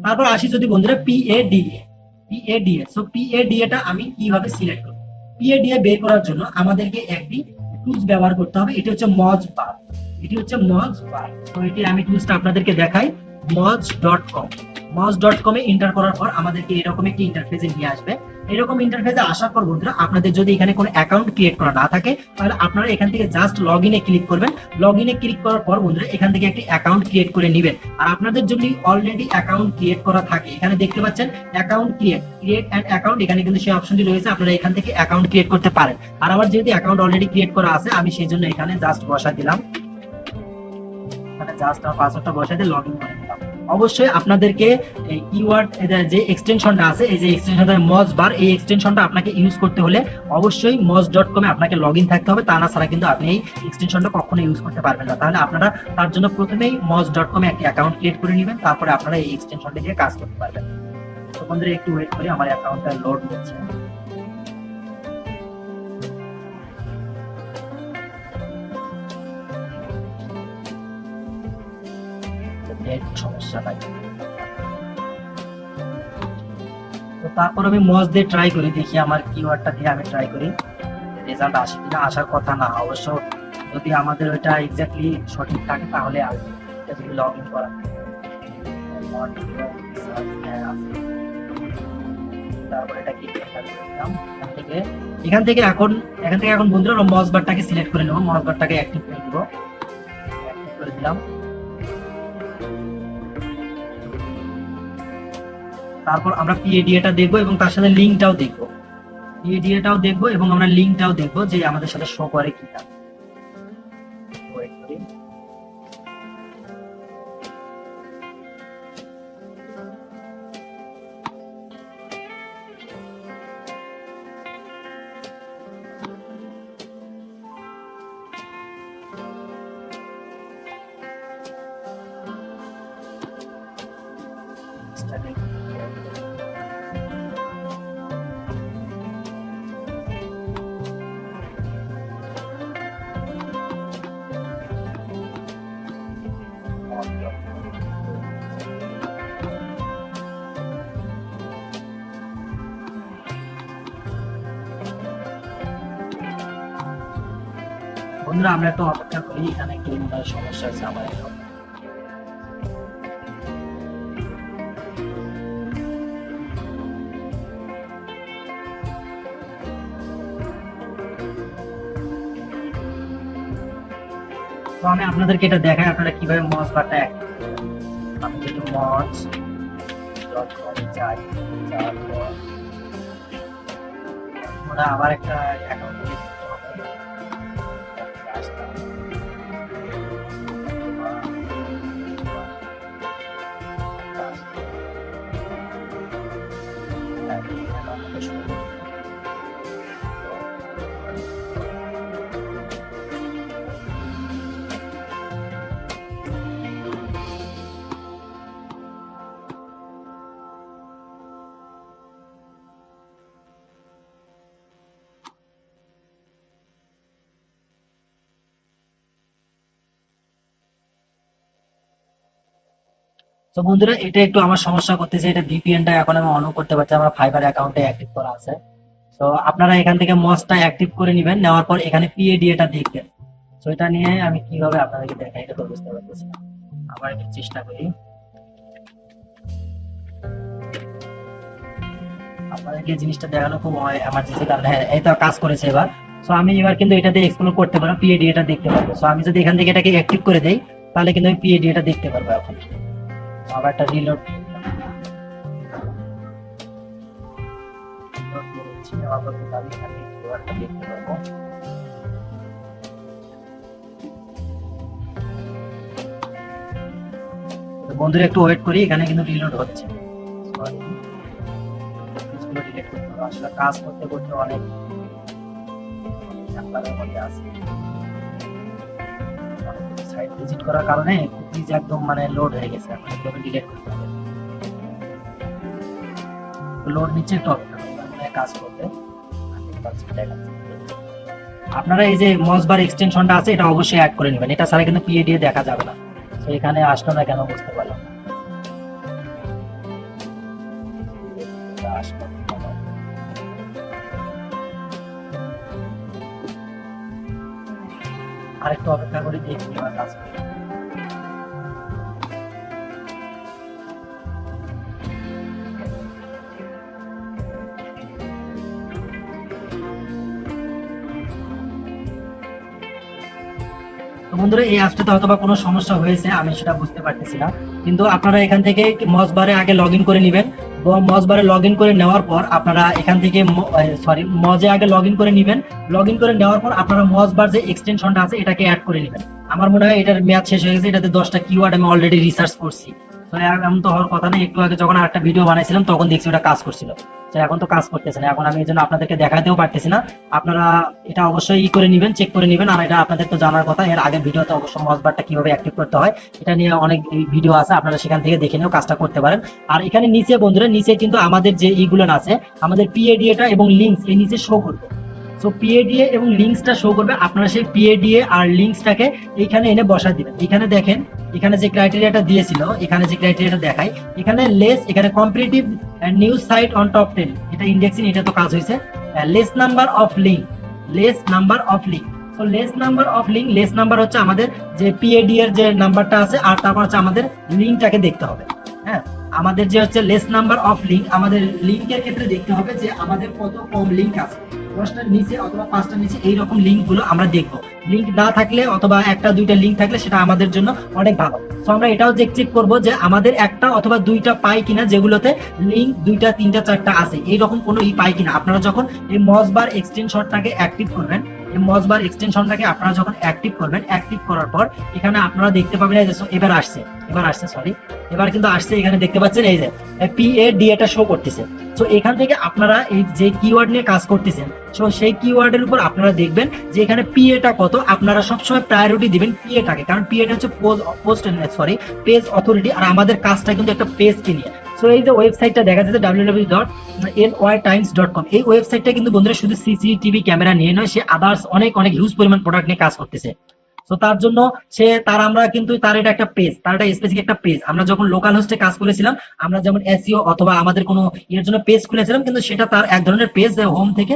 তারপর আসি যদি বন্ধুরা পিএডিএ। সো পিএডিএটা আমি কিভাবে সিলেক্ট করব? পিএডিএ বের করার জন্য আমাদেরকে একটি টুলস ব্যবহার করতে হবে, এটি হচ্ছে মজবার। তো এটি আমি টুলসটা আপনাদেরকে দেখাই। moj.com এ এন্টার করার পর আমাদেরকে এরকম একটি ইন্টারফেসে নিয়ে আসবে। এরকম ইন্টারফেসে আসার পর বন্ধুরা আপনাদের যদি এখানে কোনো অ্যাকাউন্ট ক্রিয়েট করা না থাকে তাহলে আপনারা এখান থেকে জাস্ট লগইনে ক্লিক করবেন। লগইনে ক্লিক করার পর বন্ধুরা এখান থেকে একটি অ্যাকাউন্ট ক্রিয়েট করে নেবেন। আর আপনাদের যদি অলরেডি অ্যাকাউন্ট ক্রিয়েট করা থাকে, এখানে দেখতে পাচ্ছেন অ্যাকাউন্ট ক্রিয়েট অ্যান্ড অ্যাকাউন্ট, এখানে কিন্তু সেই অপশনটি রয়েছে, আপনারা এখান থেকে অ্যাকাউন্ট ক্রিয়েট করতে পারেন। আর আমার যেহেতু অ্যাকাউন্ট অলরেডি ক্রিয়েট করা আছে আমি সেই জন্য এখানে জাস্ট বসা দিলাম, মানে জাস্ট আমার পাসওয়ার্ডটা বসাই দিয়ে লগইন করে দিলাম। অবশ্যই আপনাদেরকে এই কিওয়ার্ড যে এক্সটেনশনটা আছে, এই যে এক্সটেনশনটা মজবার, এই এক্সটেনশনটা আপনাকে ইউজ করতে হলে অবশ্যই moj.com এ আপনাকে লগইন থাকতে হবে, তা না ছাড়া কিন্তু আপনি এই এক্সটেনশনটা কখনো ইউজ করতে পারবেন না। তাহলে আপনারা তার জন্য প্রথমেই moj.com এ একটি অ্যাকাউন্ট ক্রিয়েট করে নেবেন, তারপরে আপনারা এই এক্সটেনশনটা দিয়ে কাজ করতে পারবেন। তো বন্ধুরা একটু ওয়েট করি, আমার অ্যাকাউন্টটা লোড হচ্ছে। সমস্যা নাই। তো তারপর আমি মজ দিয়ে ট্রাই করি, দেখি আমার কিওয়ার্ডটা দিয়ে আমি ট্রাই করি রেজাল্ট আসে কিনা। আসার কথা না, অবশ্য যদি আমাদের ওইটা এক্স্যাক্টলি সঠিক থাকে তাহলে আসবে। যদি লগ ইন করা তারপর এটাকে দিলাম। এখান থেকে এখন বন্ধুরা আমরা মাউস বারটাকে সিলেক্ট করে নেব, মাউস বারটাকে অ্যাক্টিভ করে দেব, অ্যাক্টিভ করে দিলাম। তারপর আমরা পিএডিএটা দেখবো এবং তার সাথে লিঙ্কটাও দেখবো, পিএডিএটাও দেখবো এবং আমরা লিঙ্কটাও দেখবো যে আমাদের সাথে শো করে কিনা। বন্ধুরা আমরা একটু অপেক্ষা করি, এখানে একটু সমস্যা আছে আমার এখন। তো আমি আপনাদেরকে এটা দেখাই আপনারা কিভাবে মজ বারটা অ্যাক্টিভ করবেন। আমি যদি moj.com যাই, তারপর আমরা আবার একটা অ্যাকাউন্ট দিতে হবে। তো বন্ধুরা এটা একটু আমার সমস্যা করতেছে, এটা ভিপিএনটা এখন আমি অন করতে পারছি, আমার ফাইবার অ্যাকাউন্টে অ্যাক্টিভ করা আছে। তো আপনারা এখান থেকে মজটা অ্যাক্টিভ করে নেবেন, নেওয়ার পর এখানে পিএডিএটা দেখবেন। তো এটা নিয়ে আমি কিভাবে আপনাদেরকে দেখাই এটা তো বুঝতে পারতেছি না, আবার একটু চেষ্টা করি। আপনাদেরকে জিনিসটা দেখানো খুব এমার্জেন্সি, কারণ হ্যাঁ এই তো কাজ করেছে এবার। তো আমি এবার কিন্তু এটাতে এক্সপ্লোর করতে পারবো, পিএডিএটা দেখতে পারবো। তো আমি যদি এখান থেকে এটাকে অ্যাক্টিভ করে দেই তাহলে কিন্তু আমি পিএডিএটা দেখতে পারবো। এখন আবার একটা রিলোড দেখতে পারবো। বন্ধুরা একটু ওয়েট করি, এখানে কিন্তু রিলোড হচ্ছে। আসলে কাজ করতে করতে অনেক সাইট ভিজিট করার কারণে কুকিজ একদম মানে লোড হয়ে গেছে, এখন একদম ডিলিট করতে হবে। লোড নিচে একটু অপেক্ষা করতে কাজ করতে। আপনারা এই যে মজবার এক্সটেনশনটা আছে এটা অবশ্যই অ্যাড করে নেবেন, এটা ছাড়া কিন্তু পিএডিএ দেখা যাবে না। তো এখানে আসলো না কেন বুঝতে পারলাম না। আরেকটু অপেক্ষা করে দেখি এবার কাজ করি। বন্ধুরা এই অ্যাপটাতে হয়তো বা কোনো সমস্যা হয়েছে, আমি সেটা বুঝতে পারতেছি না। কিন্তু আপনারা এখান থেকে মজবারে আগে লগ ইন করে নেবেন, মজবারে লগ ইন করে নেওয়ার পর আপনারা এখান থেকে মজে আগে লগ ইন করে নেবেন। লগ ইন করে নেওয়ার পর আপনারা মজবার যে এক্সটেনশনটা আছে এটাকে অ্যাড করে নেবেন। আমার মনে হয় এটার মেয়াদ শেষ হয়ে গেছে, এটাতে 10টা কিওয়ার্ড আমি অলরেডি রিসার্চ করছি। তো এমন তো হওয়ার কথা নেই, একটু আগে যখন আরেকটা ভিডিও বানাইছিলাম তখন দেখছি ওটা কাজ করছিল। তো এখন তো কাজ করতেছে না, এখন আমি এই জন্য আপনাদেরকে দেখাতেও পারতেছি না। আপনারা এটা অবশ্যই করে নেবেন, চেক করে নেবেন। আর এটা আপনাদের তো জানার কথা, এর আগের ভিডিওতে অবশ্যই মজবারটা কিভাবে অ্যাক্টিভ করতে হয় এটা নিয়ে অনেক ভিডিও আছে, আপনারা সেখান থেকে দেখে নিয়েও কাজটা করতে পারেন। আর এখানে নিচে বন্ধুরা নিচে কিন্তু আমাদের যে ইগুলো আছে, আমাদের পিএডিএটা এবং লিঙ্কস এই নিচে শো করবে। সো পিএডিএ এবং লিঙ্কসটা শো করবে, আপনারা সেই পিএডিএ আর লিঙ্কসটাকে এইখানে এনে বসা দিবেন। এখানে দেখেন, এখানে যে ক্রাইটেরিয়াটা দিয়েছিল, এখানে যে ক্রাইটেরিয়াটা দেখাই, এখানে লেস, এখানে competitive news site on top 10, এটা ইন্ডেক্সিং, এটা তো কাজ হয়েছে। Less number of link, less number of link. So less number of link, less number হচ্ছে আমাদের যে পিএডি এর যে নাম্বারটা আছে, আর তারপর হচ্ছে আমাদের লিঙ্কটাকে দেখতে হবে। হ্যাঁ, আমাদের যে হচ্ছে লেস নাম্বার অফ লিঙ্ক, আমাদের লিঙ্কের ক্ষেত্রে দেখতে হবে যে আমাদের কত কম লিঙ্ক আছে, 10টার নিচে অথবা 5টার নিচে এইরকম লিঙ্ক গুলো আমরা দেখবো। লিঙ্ক না থাকলে অথবা একটা দুইটা লিঙ্ক থাকলে সেটা আমাদের জন্য অনেক ভালো। তো আমরা এটাও চেক করবো যে আমাদের একটা অথবা দুইটা পাই কিনা যেগুলোতে লিঙ্ক দুইটা তিনটা চারটা আছে, এইরকম কোনো পাই কিনা। আপনারা যখন এই মসবার এক্সটেনশনটাকে অ্যাক্টিভ করবেন, এই মসবার এক্সটেনশনটাকে আপনারা যখন অ্যাক্টিভ করবেন, অ্যাক্টিভ করার পর এখানে আপনারা দেখতে পাবেন এই যে এবার আসছে সরি, এবার কিন্তু আসছে। এখানে দেখতে পাচ্ছেন এই যে PAD এটা শো করতেছে। তো এখান থেকে আপনারা এই যে কিওয়ার্ড নিয়ে কাজ করতেছেন, তো সেই কিওয়ার্ডের উপর আপনারা দেখবেন যে এখানে PA-টা কত। আপনারা সবসময় প্রায়োরিটি দিবেন PA-টাকে, কারণ PA-টা হচ্ছে পেজ অথরিটি, আর আমাদের কাজটা কিন্তু একটা পেজকে নিয়ে। সো এই যে ওয়েবসাইটটা দেখা যাচ্ছে www.nytimes.com, এই ওয়েবসাইটটা কিন্তু বন্ধুরা শুধু CCTV ক্যামেরা নিয়ে নয়, সে আদার্স অনেক হিউজ পরিমাণ প্রোডাক্ট নিয়ে কাজ করতেছে। তো তার জন্য আমরা কিন্তু তার এটা একটা পেজ, তার একটা স্পেসিফিক একটা পেজ। আমরা যখন লোকাল হোস্টে কাজ করেছিলাম, আমরা যেমন SEO অথবা আমাদের কোনো এর জন্য পেজ খুলেছিলাম, কিন্তু সেটা তার এক ধরনের পেজ হোম থেকে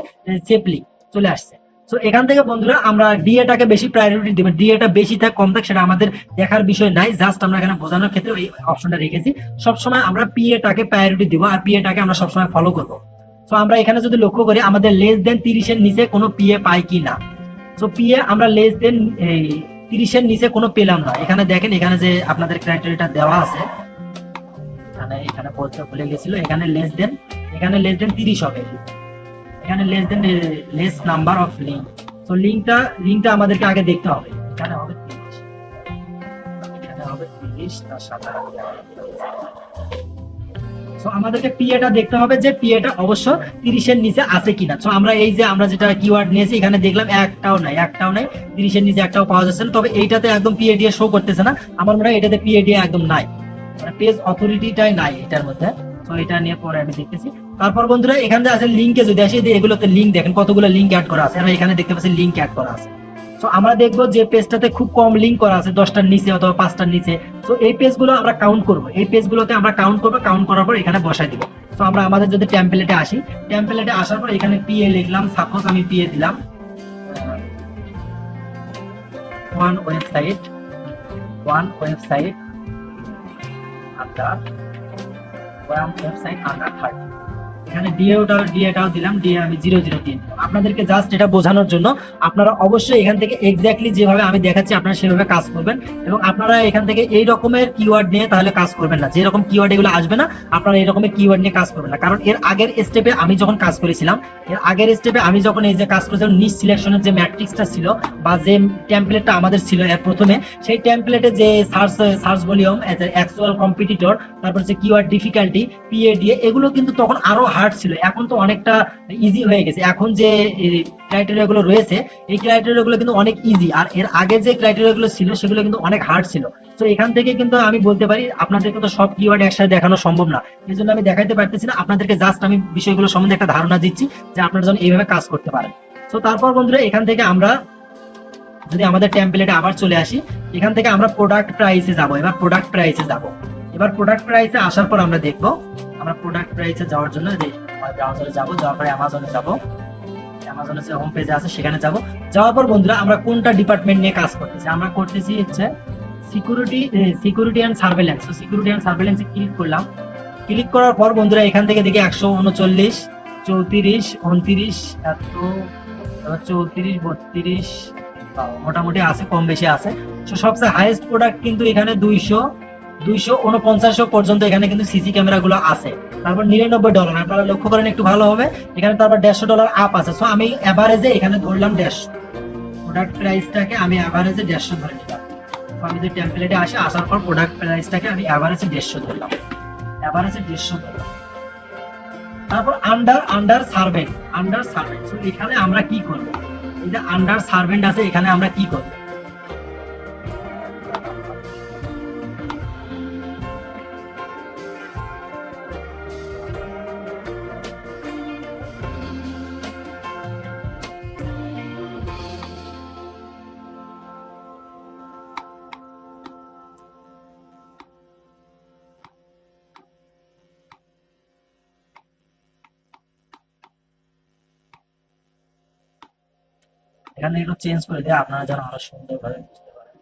সেফলি চলে আসছে। তো এখান থেকে বন্ধুরা আমরা DA-টাকে বেশি প্রায়োরিটি দেব। DA-টা বেশি থাক কম থাক সেটা আমাদের দেখার বিষয় নাই, জাস্ট আমরা এখানে বোঝানোর ক্ষেত্রে এই অপশনটা রেখেছি। সবসময় আমরা PA-টাকে প্রায়োরিটি দিব, আর PA-টাকে আমরা সবসময় ফলো করবো। তো আমরা এখানে যদি লক্ষ্য করি আমাদের লেস দেন 30-এর নিচে কোনো PA পাই কি না। তো PA আমরা লেস দেন 30-এর নিচে কোনো পেলাম না। এখানে দেখেন, এখানে যে আপনাদের ক্রাইটেরিয়াটা দেওয়া আছে, এখানে বলতে ভুলে গেছিল, এখানে লেস দেন 30 হবে, এখানে লেস নাম্বার অফ লিঙ্ক। তো লিঙ্কটা আমাদেরকে আগে দেখতে হবে। এখানে হবে 30, এখানে হবে 30, তার সাথে সো আমাদেরকে PA-টা দেখতে হবে যে PA-টা অবশ্য 30-এর নিচে আছে কিনা। সো আমরা এই যে আমরা যেটা কিওয়ার্ড নিয়েছি, এখানে দেখলাম একটাও নাই, 30-এর নিচে একটাও পাওয়া যাচ্ছে না। তবে এইটাতে একদম PA শো করতেছে না, আমার মনে হয় এটাতে PA একদম নাই, মানে পেজ অথরিটিটাই নাই এটার মধ্যে। তো এটা নিয়ে পরে আমি দেখতেছি। তারপর বন্ধুরা এখানে আছে লিঙ্কে যদি আসি, এগুলোতে লিঙ্ক দেখেন কতগুলো লিঙ্ক অ্যাড করা আছে, আমরা এখানে দেখতে পাচ্ছি লিঙ্ক অ্যাড করা আছে। তো আমরা দেখবো যে পেজটাতে খুব কম লিঙ্ক করা আছে, 10টার নিচে অথবা 5টার নিচে। তো এই পেজগুলো আমরা কাউন্ট করব, এই পেজগুলোতে আমরা কাউন্ট করার পর এখানে বসাই দিব। তো আমরা আমাদের যদি টেমপ্লেটে আসি, টেমপ্লেটে আসার পর এখানে PA লিখলাম, সাপোজ আমি PA দিলাম ওয়ান ওয়েবসাইট আন্ডার 30। এখানে ডিএটাও দিলাম, ডিএ আমি 00 দিয়ে দিলাম। আপনাদেরকে জাস্ট এটা বোঝানোর জন্য আপনারা অবশ্যই এখান থেকে এক্স্যাক্টলি যেভাবে আমি দেখাচ্ছি আপনারা সেভাবে কাজ করবেন, এবং আপনারা এখান থেকে এই রকমের কিওয়ার্ড নিয়ে তাহলে কাজ করবেন না, যে রকম কিওয়ার্ড এগুলো আসবে না আপনারা এই রকমের কিওয়ার্ড নিয়ে কাজ করবেন না। কারণ এর আগের স্টেপে আমি যখন কাজ করেছিলাম, আমি যখন এই যে কাজ করেছিলাম, নিচ সিলেকশনের যে ম্যাট্রিক্সটা ছিল বা যে টেমপ্লেটটা আমাদের ছিল এর প্রথমে, সেই টেমপ্লেটে যে সার্চ ভলিউম, অ্যাকচুয়াল কম্পিটিটর, তারপর যে কিওয়ার্ড ডিফিকাল্টি, PAD, এগুলো কিন্তু তখন আরো হার্ড ছিল। এখন তো অনেকটা ইজি হয়ে গেছে। এখন যে ক্রাইটেরিয়া গুলো রয়েছে, এই ক্রাইটেরিয়া গুলো কিন্তু অনেক ইজি, আর এর আগে যে ক্রাইটেরিয়া গুলো ছিল সেগুলো কিন্তু অনেক হার্ড ছিল। তো এখান থেকে কিন্তু আমি বলতে পারি আপনাদেরকে তো সব কিওয়ার্ড একসাথে দেখানো সম্ভব না, এই জন্য আমি দেখাইতে পারতেছি না। আপনাদেরকে জাস্ট আমি বিষয়গুলো সম্বন্ধে একটা ধারণা দিচ্ছি যে আপনারা যেন এইভাবে কাজ করতে পারেন। তো তারপর বন্ধুরা এখান থেকে আমরা যদি আমাদের টেমপ্লেটে আবার চলে আসি, এখান থেকে আমরা প্রোডাক্ট প্রাইসে যাব। এবার প্রোডাক্ট প্রাইসে আসার পর আমরা দেখব, আমরা প্রোডাক্ট প্রাইসে যাওয়ার জন্য যে ব্রাউজারে যাব, যাওয়ার পরে অ্যামাজনে যাব, অ্যামাজনের যে হোম পেজে আছে সেখানে যাব। যাওয়ার পর বন্ধুরা আমরা কোনটা ডিপার্টমেন্ট নিয়ে কাজ করতেছি, আমরা করতেছি হচ্ছে সিকিউরিটি এন্ড সার্ভেলেন্স। তো সিকিউরিটি এন্ড সার্ভেলেন্সে ক্লিক করলাম। ক্লিক করার পর বন্ধুরা এখান থেকে দেখি 139, 34, 29, এত 34, 32 মোটামুটি আছে, কম বেশি আছে। তো সবচেয়ে হাইয়েস্ট প্রোডাক্ট কিন্তু এখানে 249 পর্যন্ত এখানে কিন্তু সিসি ক্যামেরা গুলো আছে। তারপর $99, আপনারা লক্ষ্য করেন একটু ভালো হবে, এখানে তারপর $150 আপ আছে। সো আমি এভারেজে এখানে ধরলাম 150, প্রোডাক্ট প্রাইসটাকে আমি এভারেজে 150 ধরে নিলাম। তো আমি যদি টেমপ্লেটে আসার পর প্রোডাক্ট প্রাইসটাকে আমি এভারেজে 150 ধরলাম, তারপর আন্ডার সার্ভেন্ট। তো এখানে আমরা কি করব, এই যে আন্ডার সার্ভেন্ট আছে, এখানে আমরা কি করব, এখানে একটু চেঞ্জ করে দেয় আপনারা যেন আরো সুন্দরভাবে বুঝতে পারেন।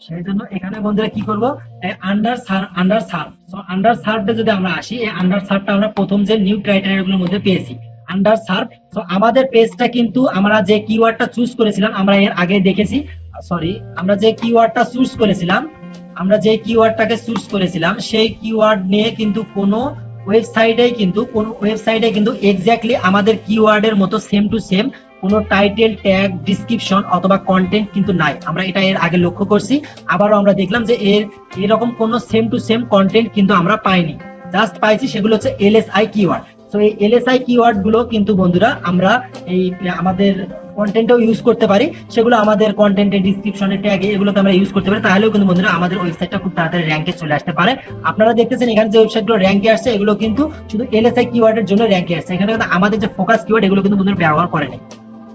সেই জন্য এখানে বন্ধুরা কি করব, আন্ডার সার্ভে যদি আমরা আসি, এই আন্ডার সার্ভটা আমরা প্রথম যে নিউ ক্রাইটেরিয়া গুলোর মধ্যে পেয়েছি আন্ডার সার্ভ। তো আমাদের পেজটা কিন্তু আমরা যে কিওয়ার্ডটা চুজ করেছিলাম, আমরা এর আগে দেখেছি, আমরা যে কিওয়ার্ডটাকে চুজ করেছিলাম সেই কিওয়ার্ড নিয়ে কিন্তু কোনো ওয়েবসাইটে কিন্তু এক্স্যাক্টলি আমাদের কিওয়ার্ডের মতো সেম টু সেম কোনো টাইটেল, ট্যাগ, ডিসক্রিপশন অথবা কন্টেন্ট কিন্তু নাই। আমরা এটা এর আগে লক্ষ্য করছি, আবারও আমরা দেখলাম যে এরকম কোনো সেম টু সেম কন্টেন্ট কিন্তু আমরা পাইনি। জাস্ট পাইছি সেগুলো হচ্ছে এলএসআই কিওয়ার্ড। তো এই এলএসআই কিওয়ার্ড গুলো কিন্তু বন্ধুরা আমরা এই আমাদের কন্টেন্টেও ইউজ করতে পারি, সেগুলো আমাদের কন্টেন্টের ডিসক্রিপশনে, ট্যাগে এগুলোতে আমরা ইউজ করতে পারি। তাহলেও কিন্তু বন্ধুরা আমাদের ওয়েবসাইটটা খুব তাড়াতাড়ি র্যাঙ্কে চলে আসতে পারে। আপনারা দেখতেছেন এখানে যে ওয়েবসাইটগুলো র্যাঙ্কে আসছে এগুলো কিন্তু শুধু এলএসআই কিওয়ার্ডের জন্য র্যাঙ্কে আসছে, এখানে কিন্তু আমাদের যে ফোকাস কিওয়ার্ড এগুলো কিন্তু বন্ধুরা ব্যবহার করে নাই।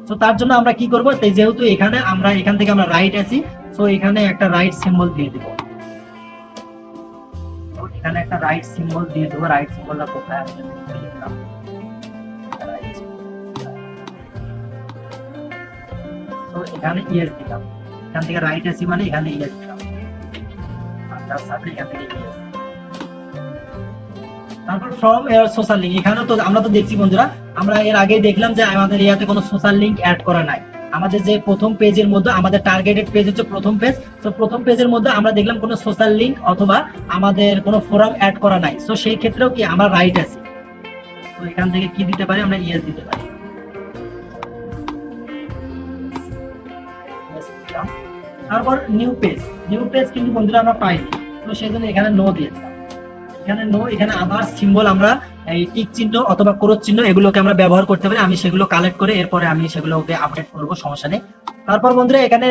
তো তার জন্য আমরা কি করবো, যেহেতু এখানে এখান থেকে আমরা রাইট আছি, তো এখানে একটা রাইট সিম্বল দিয়ে দিব। এখানে একটা রাইট সিম্বল দিয়ে দেবো। রাইট সিম্বলটা কোথায় আছে, তো এখানে ইয়েস দিলাম। এখান থেকে রাইট আছি মানে এখানে ইয়েস দিলাম। তারপর ফ্রম সোশ্যাল লিঙ্ক, এখানেও তো আমরা তো দেখছি বন্ধুরা, আমরা এর আগে দেখলাম যে আমাদের ইয়াতে কোনো সোশ্যাল লিঙ্ক অ্যাড করা নাই। আমাদের যে প্রথম পেজের মধ্যে আমাদের টার্গেটেড পেজ হচ্ছে প্রথম পেজ, তো প্রথম পেজের মধ্যে আমরা দেখলাম কোনো সোশ্যাল লিঙ্ক অথবা আমাদের কোনো ফোরাম অ্যাড করা নাই। তো সেই ক্ষেত্রেও কি আমরা রাইট আছি, তো এখান থেকে কি দিতে পারি, আমরা ইয়েস দিতে পারি। তারপর নিউ পেজ কিন্তু বন্ধুরা আমরা পাইনি, তো সেই জন্য এখানে নো দিয়েছিলাম। এখানে আবার সিম্বল আমরা এই টিক চিহ্ন অথবা ক্রস চিহ্ন এগুলোকে আমরা ব্যবহার করতে পারি। আমি সেগুলো কালেক্ট করে এরপরে আমি সেগুলোকে আপডেট করবো, সমস্যা নেই। তারপর বন্ধুরা এখানে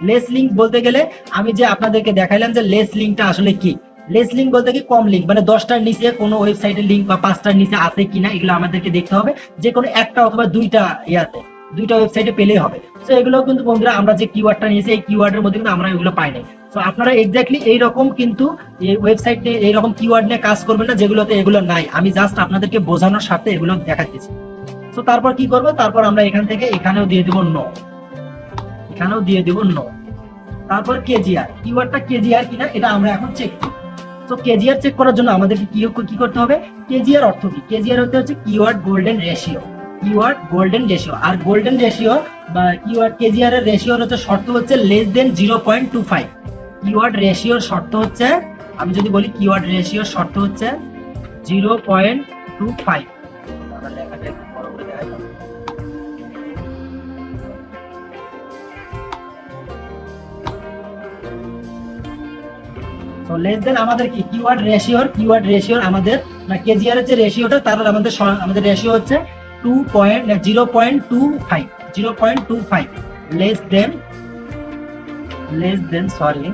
লেস লিঙ্ক বলতে গেলে আমি যে আপনাদেরকে দেখাইলাম যে লেস লিঙ্কটা আসলে কি। লেস লিঙ্ক বলতে কি কম লিঙ্ক, মানে 10টার নিচে কোনো ওয়েবসাইটের লিঙ্ক বা 5টার নিচে আছে কিনা এগুলো আমাদেরকে দেখতে হবে। যে কোনো একটা অথবা দুইটা ওয়েবসাইটে পেলেই হবে। তো এগুলো কিন্তু বন্ধুরা আমরা যে কিওয়ার্ডটা নিয়েছি এই কিওয়ার্ডের মধ্যে কিন্তু আমরা এগুলো পাই নাই। তো আপনারা এক্স্যাক্টলি এইরকম কিন্তু এই ওয়েবসাইটে এইরকম কিওয়ার্ড নিয়ে কাজ করবেন না যেগুলোতে এগুলো নাই। আমি জাস্ট আপনাদেরকে বোঝানোর সাথে এগুলো দেখাচ্ছি। তো তারপর কি করবো, তারপর আমরা এখান থেকে এখানেও দিয়ে দিব নো। তারপর কেজিআর, কিওয়ার্ডটা কেজিআর কিনা এটা আমরা এখন চেক করব। তো কেজিআর চেক করার জন্য আমাদেরকে কি করতে হবে, কেজিআর অর্থ কি, কেজিআর হচ্ছে কিওয়ার্ড গোল্ডেন রেশিও। আর গোল্ডেন রেশিও বা কিওয়ার্ড কেজিআর এর রেশিওর হচ্ছে শর্ত হচ্ছে লেস দেন 0.25। কিওয়ার্ড রেশিওর শর্ত হচ্ছে, আমি যদি বলি কিওয়ার্ড রেশিওর শর্ত হচ্ছে 0.25। লেখাটা একটু বড় করে দেখাই। তো লেস দেন আমাদের কি কিওয়ার্ড রেশিওর আমাদের না কেজিআর এর যে রেশিওটা তার আমাদের রেশিও হচ্ছে 0.25 লেস দেন 0.25।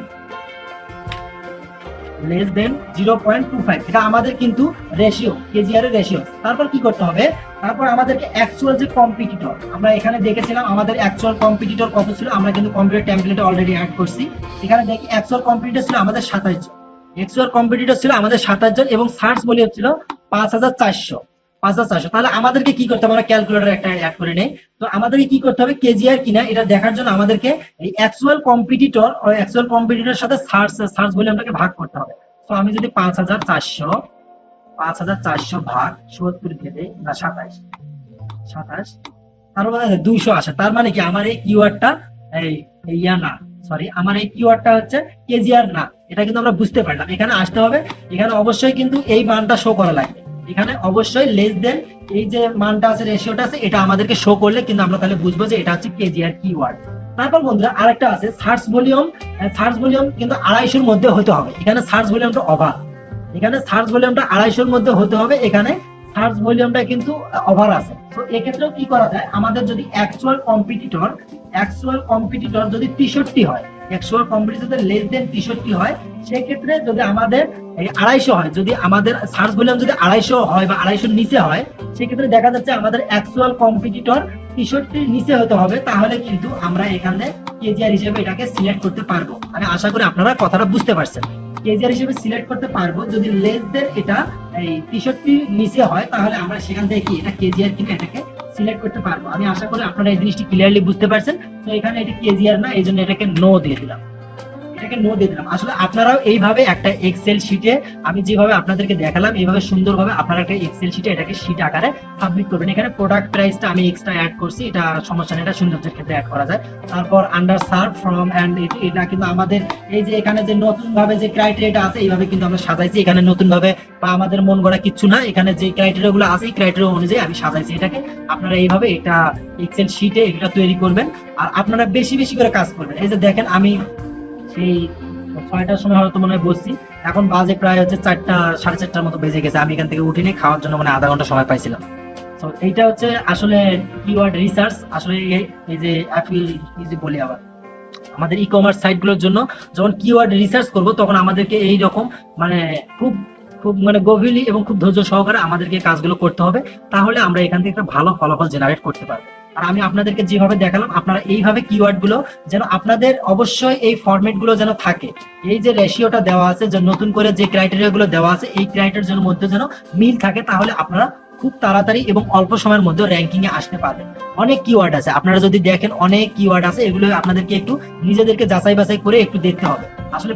এটা আমাদের কিন্তু রেশিও, কেজিআর এর রেশিও। তারপর কি করতে হবে, তারপর আমাদেরকে অ্যাকচুয়াল যে কম্পিটিটর, আমরা এখানে দেখেছিলাম আমাদের অ্যাকচুয়াল কম্পিটিটর কত ছিল, আমরা কিন্তু কম্পিউটার টেমপ্লেটে অলরেডি অ্যাড করছি। এখানে দেখি অ্যাকচুয়াল কম্পিটিটর ছিল আমাদের 27 জন, এবং সার্চ ভলিউম ছিল 5400। তাহলে আমাদেরকে কি করতে হবে, আমরা ক্যালকুলেটর একটা অ্যাড করে নেই। তো আমাদেরকে কি করতে হবে, কেজিআর কিনা এটা দেখার জন্য আমাদেরকে এই অ্যাকচুয়াল কম্পিটিটর সাথে সার্চ ভলিউমটাকে ভাগ করতে হবে। তো আমি যদি 5400 ভাগ 70 দিয়ে দেই, না 27, তার মানে 200 আসে। তার মানে কি আমার এই কিওয়ার্ডটা আমার এই কিওয়ার্ডটা হচ্ছে কেজিআর না, এটা কিন্তু আমরা বুঝতে পারলাম। এখানে আসতে হবে, এখানে অবশ্যই কিন্তু এই মানটা শো করা লাগবে। এখানে অবশ্যই লেস দেন এই যে মানটা আছে, রেশিওটা আছে, এটা আমাদেরকে শো করলে কিন্তু আমরা তাহলে বুঝবো যে এটা হচ্ছে কেজিআর কিওয়ার্ড। তারপর বন্ধুরা আরেকটা আছে সার্চ ভলিউম কিন্তু 250-র মধ্যে হতে হবে। এখানে সার্চ ভলিউমটা ওভার, এখানে সার্চ ভলিউমটা 250-র মধ্যে হতে হবে, এখানে সার্চ ভলিউমটা কিন্তু ওভার আছে। তো এক্ষেত্রেও কি করা যায়, আমাদের যদি অ্যাকচুয়াল কম্পিটিটর যদি 63 হয়, অ্যাকচুয়াল কম্পিটিটর লেস দেন 63 হয়, সেক্ষেত্রে যদি আমাদের এই 250 হয়, যদি আমাদের সার্চ ভলিউম যদি 250 হয় বা 250-র নিচে হয়, সেক্ষেত্রে দেখা যাচ্ছে আমাদের অ্যাকচুয়াল কম্পিটিটর 63-র নিচে হতে হবে। তাহলে কিন্তু আমরা এখানে কেজিআর হিসেবে এটাকে সিলেক্ট করতে পারবো। আমি আশা করি আপনারা কথাটা বুঝতে পারছেন। কেজিআর হিসেবে সিলেক্ট করতে পারবো, যদি লেস দেন এটা এই 63 নিচে হয় তাহলে আমরা সেখান থেকে কি এটা কেজিআর কিনা এটাকে সিলেক্ট করতে পারবো। আমি আশা করি আপনারা এই জিনিসটি ক্লিয়ারলি বুঝতে পারছেন। তো এখানে এটা কেজিআর না, এই জন্য এটাকে নো দিয়ে দিলাম। এটাকে নো দিয়ে দিলাম। আসলে আপনারাও এইভাবে একটা এক্সেল শিটে আমি যেভাবে আপনাদেরকে দেখালাম এইভাবে সুন্দরভাবে আপনারা একটা এক্সেল শিটে এটাকে শিট আকারে সাবমিট করবেন। এখানে প্রোডাক্ট প্রাইসটা আমি এক্সট্রা অ্যাড করছি, এটা সমস্যা নেই, এটা সৌন্দর্যের ক্ষেত্রে অ্যাড করা যায়। তারপর আন্ডার সার্ভ ফ্রম এন্ড এটা কিন্তু আমাদের এই যে এখানে যে নতুন ভাবে যে ক্রাইটেরিয়াটা আছে এইভাবে কিন্তু আমরা সাজাইছি। এখানে নতুন ভাবে বা আমাদের মন গড়া কিছু না, এখানে যে ক্রাইটেরিয়া গুলো আছে এই ক্রাইটেরিয়া অনুযায়ী আমি সাজাইছি এটাকে। আপনারা এইভাবে এটা এক্সেল শিটে এটা তৈরি করবেন আর আপনারা বেশি বেশি করে কাজ করবেন। এই যে দেখেন আমি সেই 6টার সময় হয়তো মনে হয় বসছি, এখন বাজে প্রায় হচ্ছে 4টা 4:30টার মতো বেজে গেছে। আমি এখান থেকে উঠিনি, খাওয়ার জন্য মানে আধা ঘন্টা সময় পাইছিলাম। তো এইটা হচ্ছে আসলে কিওয়ার্ড রিসার্চ। আসলে এই যে বলি আবার আমাদের ই কমার্স সাইট গুলোর জন্য যখন কিওয়ার্ড রিসার্চ করব তখন আমাদেরকে এই রকম মানে খুব খুব মানে গভীরলি এবং খুব ধৈর্য সহকারে আমাদেরকে কাজগুলো করতে হবে, তাহলে আমরা এখান থেকে একটা ভালো ফলাফল জেনারেট করতে পারবো। আর আমি আপনাদেরকে যেভাবে দেখালাম আপনারা এইভাবে কিওয়ার্ড গুলো যেন আপনাদের অবশ্যই এই ফরম্যাট গুলো যেন থাকে, এই যে রেশিওটা দেওয়া আছে, যে নতুন করে যে ক্রাইটেরিয়া গুলো দেওয়া আছে এই ক্রাইটেরিয়ার মধ্যে যেন মিল থাকে, তাহলে আপনারা খুব তাড়াতাড়ি এবং অল্প সময়ের মধ্যে র্যাঙ্কিং এ আসতে পারবেন। অনেক কিওয়ার্ড আছে, আপনারা যদি দেখেন অনেক কিওয়ার্ড আছে, এগুলো আপনাদেরকে একটু নিজেদেরকে যাচাই বাছাই করে একটু দেখতে হবে। আসলে